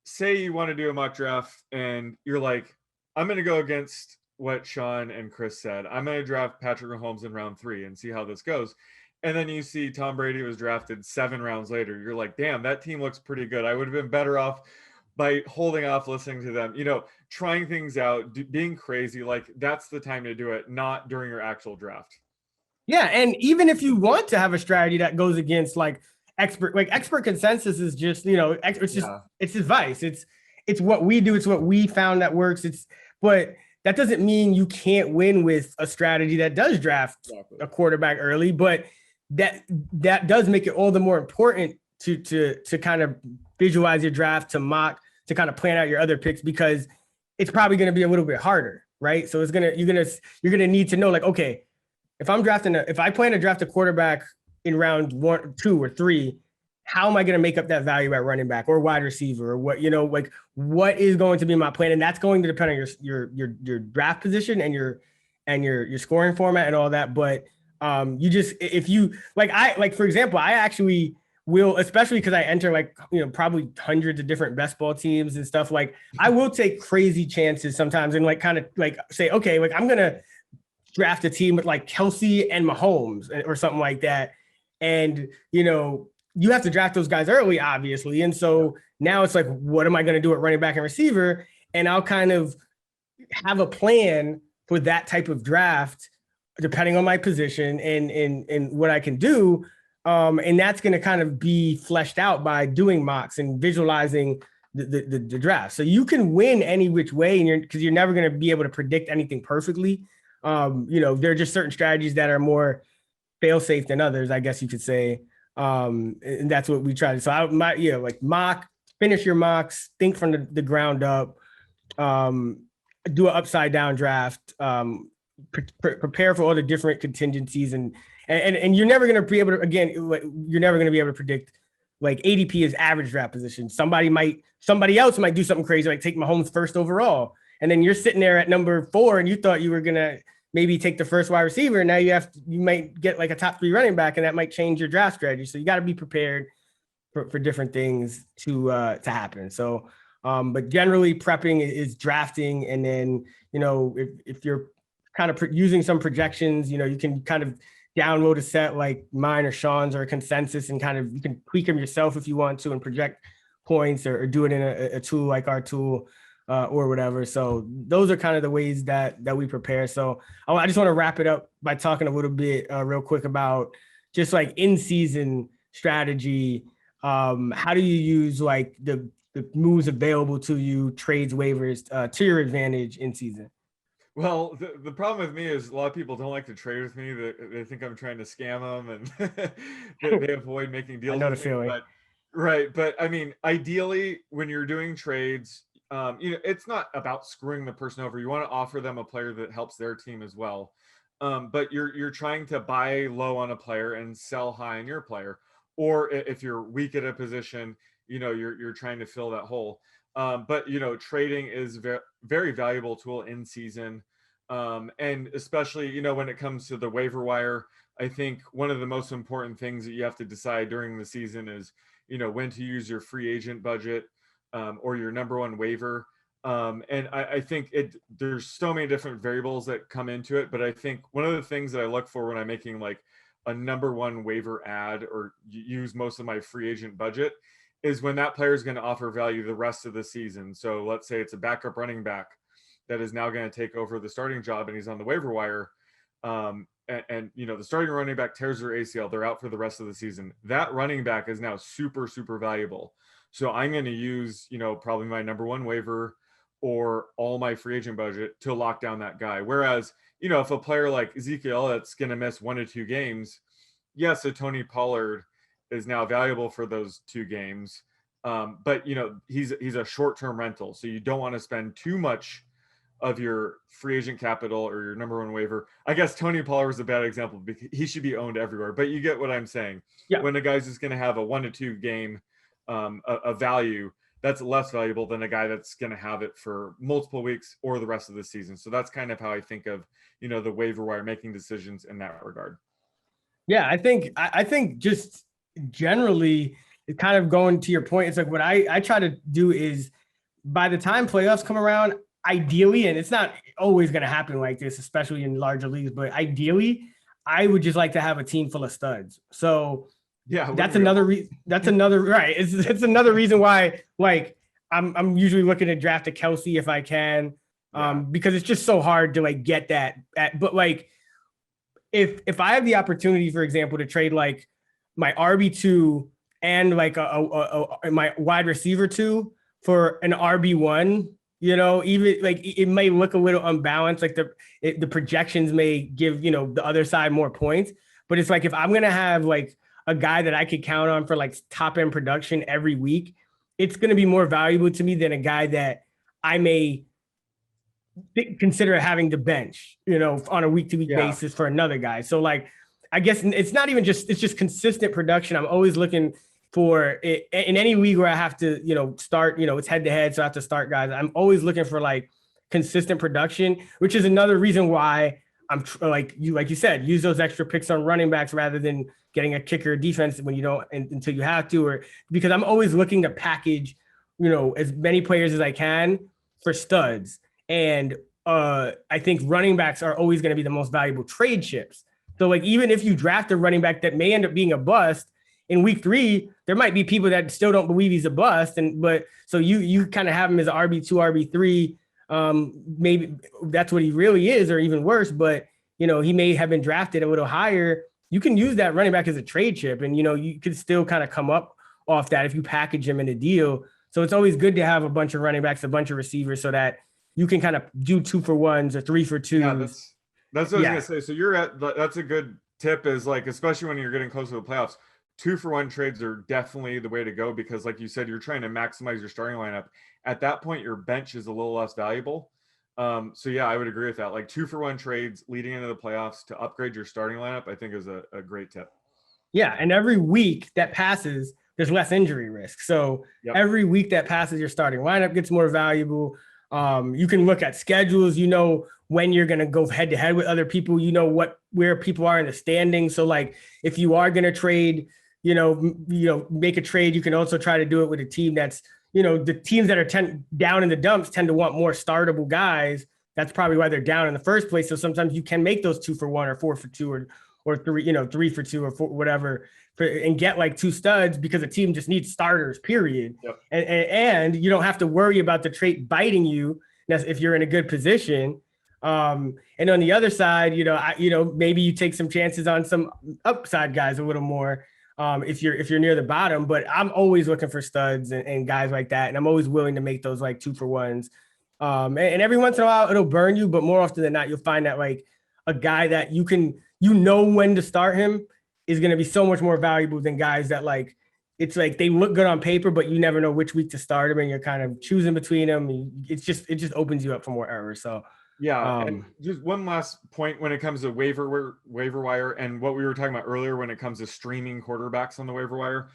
S2: say you want to do a mock draft and you're like, I'm going to go against what Sean and Chris said. I'm going to draft Patrick Mahomes in round 3 and see how this goes. And then you see Tom Brady was drafted 7 rounds later. You're like, damn, that team looks pretty good. I would have been better off by holding off listening to them, trying things out, being crazy. Like that's the time to do it, not during your actual draft.
S1: Yeah. And even if you want to have a strategy that goes against like expert consensus is just, it's advice. It's what we do. It's what we found that works. But that doesn't mean you can't win with a strategy that does draft a quarterback early, but that does make it all the more important to kind of visualize your draft, to mock, to kind of plan out your other picks, because it's probably going to be a little bit harder, right? So you're gonna need to know, like, okay, if I plan to draft a quarterback in round 1, 2, or 3, how am I going to make up that value at running back or wide receiver, or what, like, what is going to be my plan? And that's going to depend on your draft position and your scoring format and all that. But if you like, for example, I actually will, especially because I enter, like, probably hundreds of different best ball teams and stuff, like, I will take crazy chances sometimes and, like, kind of like say, okay, like, I'm gonna draft a team with like Kelsey and Mahomes or something like that. And, you have to draft those guys early, obviously. And so now it's like, what am I going to do at running back and receiver? And I'll kind of have a plan for that type of draft, depending on my position and what I can do. And that's going to kind of be fleshed out by doing mocks and visualizing the draft. So you can win any which way, and because you're never going to be able to predict anything perfectly. There are just certain strategies that are more fail safe than others, I guess you could say. And that's what we try to. So mock, finish your mocks, think from the ground up, do an upside down draft, prepare for all the different contingencies, and you're never going to be able to, again, you're never going to be able to predict, like, ADP is average draft position. Somebody else might do something crazy, like take Mahomes first overall. And then you're sitting there at number 4 and you thought you were going to maybe take the first wide receiver. Now you might get like a top 3 running back, and that might change your draft strategy. So you got to be prepared for different things to happen. So, but generally prepping is drafting. And then, if you're kind of using some projections, you can kind of download a set like mine or Sean's or a consensus, and kind of, you can tweak them yourself if you want to, and project points, or do it in a tool like our tool. Or whatever. So those are kind of the ways that we prepare. So I just want to wrap it up by talking a little bit real quick about just like in-season strategy. How do you use like the moves available to you, trades, waivers, to your advantage in season?
S2: Well, the problem with me is a lot of people don't like to trade with me. They think I'm trying to scam them, and they avoid making deals.
S1: I know the
S2: with me,
S1: feeling.
S2: but I mean, ideally, when you're doing trades, it's not about screwing the person over. You want to offer them a player that helps their team as well. But you're trying to buy low on a player and sell high on your player. Or if you're weak at a position, you're trying to fill that hole. But trading is very valuable tool in season. And especially, when it comes to the waiver wire, I think one of the most important things that you have to decide during the season is, when to use your free agent budget, or your number one waiver. And I think there's so many different variables that come into it. But I think one of the things that I look for when I'm making like a number one waiver ad, or use most of my free agent budget, is when that player is going to offer value the rest of the season. So let's say it's a backup running back that is now going to take over the starting job, and he's on the waiver wire. And the starting running back tears their ACL, they're out for the rest of the season. That running back is now super, super valuable. So I'm going to use, probably my number one waiver or all my free agent budget to lock down that guy. Whereas, if a player like Ezekiel that's going to miss 1 to 2 games, yes, a Tony Pollard is now valuable for those 2 games. But he's a short-term rental. So you don't want to spend too much of your free agent capital or your number one waiver. I guess Tony Pollard is a bad example because he should be owned everywhere, but you get what I'm saying.
S1: Yeah.
S2: When a guy's just going to have a 1 to 2 game a value, that's less valuable than a guy that's going to have it for multiple weeks or the rest of the season. So that's kind of how I think of, the waiver wire making decisions in that regard.
S1: Yeah, I think just generally, kind of going to your point, it's like what I try to do is, by the time playoffs come around, ideally, and it's not always going to happen like this, especially in larger leagues, but ideally, I would just like to have a team full of studs. So
S2: yeah,
S1: that's another right. It's another reason why, like, I'm usually looking to draft a Kelsey if I can, because it's just so hard to like get that. But like, if I have the opportunity, for example, to trade like my RB2 and like my wide receiver 2 for an RB1, even like it may look a little unbalanced, like the projections may give the other side more points, but it's like, if I'm gonna have like a guy that I could count on for like top end production every week, it's going to be more valuable to me than a guy that I may consider having to bench, on a week to week basis for another guy. So like, I guess it's not even just, it's just consistent production. I'm always looking for it in any league where I have to, start, it's head to head. So I have to start guys. I'm always looking for like consistent production, which is another reason why I'm like you said, use those extra picks on running backs rather than getting a kicker defense when you don't until you have to, or because I'm always looking to package, as many players as I can for studs. And I think running backs are always going to be the most valuable trade chips. So like, even if you draft a running back that may end up being a bust in week 3, there might be people that still don't believe he's a bust. But so you kind of have him as RB2, RB3. Maybe that's what he really is, or even worse, but he may have been drafted a little higher. You can use that running back as a trade chip, and you could still kind of come up off that if you package him in a deal. So it's always good to have a bunch of running backs, a bunch of receivers, so that you can kind of do 2-for-1s or 3-for-2s.
S2: Yeah, that's what I was gonna say. So that's a good tip, is like, especially when you're getting close to the playoffs, 2-for-1 trades are definitely the way to go, because like you said, you're trying to maximize your starting lineup. At that point, your bench is a little less valuable. So yeah, I would agree with that. Like 2-for-1 trades leading into the playoffs to upgrade your starting lineup, I think is a great tip.
S1: Yeah, and every week that passes, there's less injury risk. So every week that passes, your starting lineup gets more valuable. You can look at schedules, when you're going to go head to head with other people, where people are in the standings. So like, if you are going to trade, make a trade, you can also try to do it with a team that's, the teams that are down in the dumps tend to want more startable guys. That's probably why they're down in the first place. So sometimes you can make those 2-for-1 or 4-for-2 or 3, 3-for-2 or 4, whatever, and get like 2 studs, because a team just needs starters, period.
S2: Yep.
S1: And you don't have to worry about the trait biting you if you're in a good position. And on the other side, maybe you take some chances on some upside guys a little more. If you're near the bottom, but I'm always looking for studs and guys like that. And I'm always willing to make those like 2-for-1s. And every once in a while it'll burn you, but more often than not, you'll find that like a guy that when to start him is going to be so much more valuable than guys that like, it's like they look good on paper, but you never know which week to start them, and you're kind of choosing between them. It just opens you up for more errors. So
S2: yeah, and just one last point when it comes to waiver wire, and what we were talking about earlier when it comes to streaming quarterbacks on the waiver wire.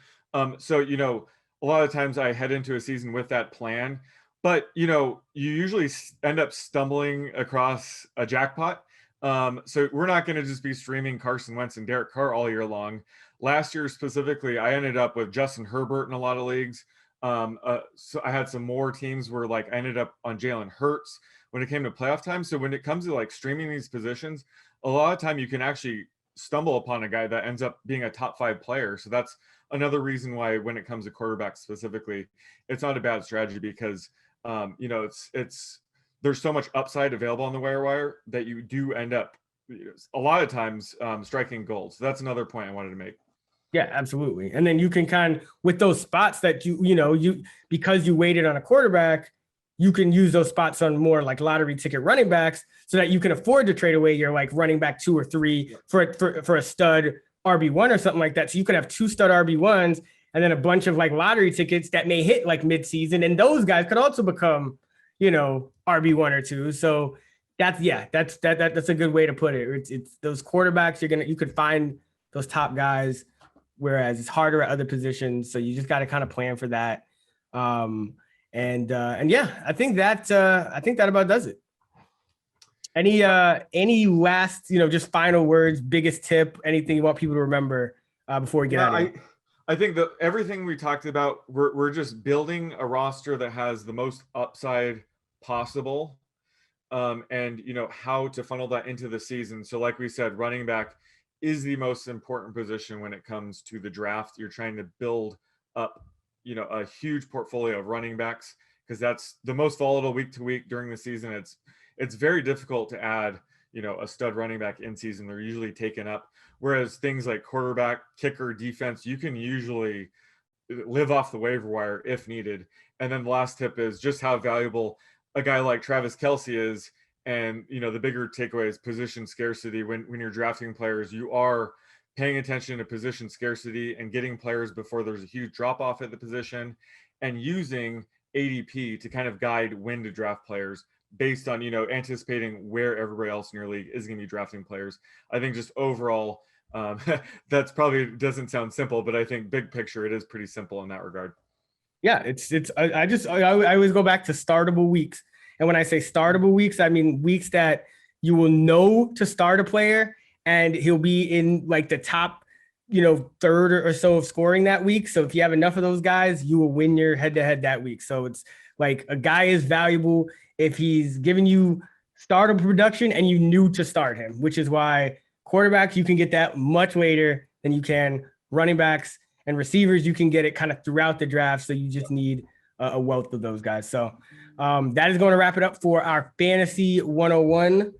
S2: So a lot of times I head into a season with that plan, but you usually end up stumbling across a jackpot. So we're not going to just be streaming Carson Wentz and Derek Carr all year long. Last year specifically, I ended up with Justin Herbert in a lot of leagues. So I had some more teams where like I ended up on Jalen Hurts when it came to playoff time. So when it comes to like streaming these positions, a lot of time you can actually stumble upon a guy that ends up being a top 5 player. So that's another reason why when it comes to quarterbacks specifically, it's not a bad strategy, because it's there's so much upside available on the wire wire that you do end up a lot of times striking gold. So that's another point I wanted to make.
S1: Yeah, absolutely. And then you can kind of, with those spots that because you waited on a quarterback, you can use those spots on more like lottery ticket running backs, so that you can afford to trade away your like running back 2 or 3 for a stud RB1 or something like that. So you could have 2 stud RB1s and then a bunch of like lottery tickets that may hit like mid-season, and those guys could also become, RB1 or 2. So that's a good way to put it. It's those quarterbacks you could find those top guys, whereas it's harder at other positions. So you just got to kind of plan for that. And yeah, I think that about does it. Any last, just final words, biggest tip, anything you want people to remember before we get out of here?
S2: I think that everything we talked about, we're just building a roster that has the most upside possible, and how to funnel that into the season. So like we said, running back is the most important position when it comes to the draft. You're trying to build up a huge portfolio of running backs, because that's the most volatile week to week during the season. It's very difficult to add a stud running back in season. They're usually taken up, whereas things like quarterback, kicker, defense, you can usually live off the waiver wire if needed. And then the last tip is just how valuable a guy like Travis Kelce is. And the bigger takeaway is position scarcity. When you're drafting players, you are paying attention to position scarcity and getting players before there's a huge drop off at the position. and using ADP to kind of guide when to draft players based on, anticipating where everybody else in your league is going to be drafting players. I think just overall, that's probably doesn't sound simple, but I think big picture, it is pretty simple in that regard.
S1: Yeah, I always go back to startable weeks. And when I say startable weeks, I mean weeks that you will know to start a player and he'll be in like the top, third or so of scoring that week. So if you have enough of those guys, you will win your head to head that week. So it's like a guy is valuable if he's giving you startup production and you knew to start him, which is why quarterbacks, you can get that much later than you can running backs, and receivers, you can get it kind of throughout the draft. So you just need a wealth of those guys. So that is going to wrap it up for our Fantasy 101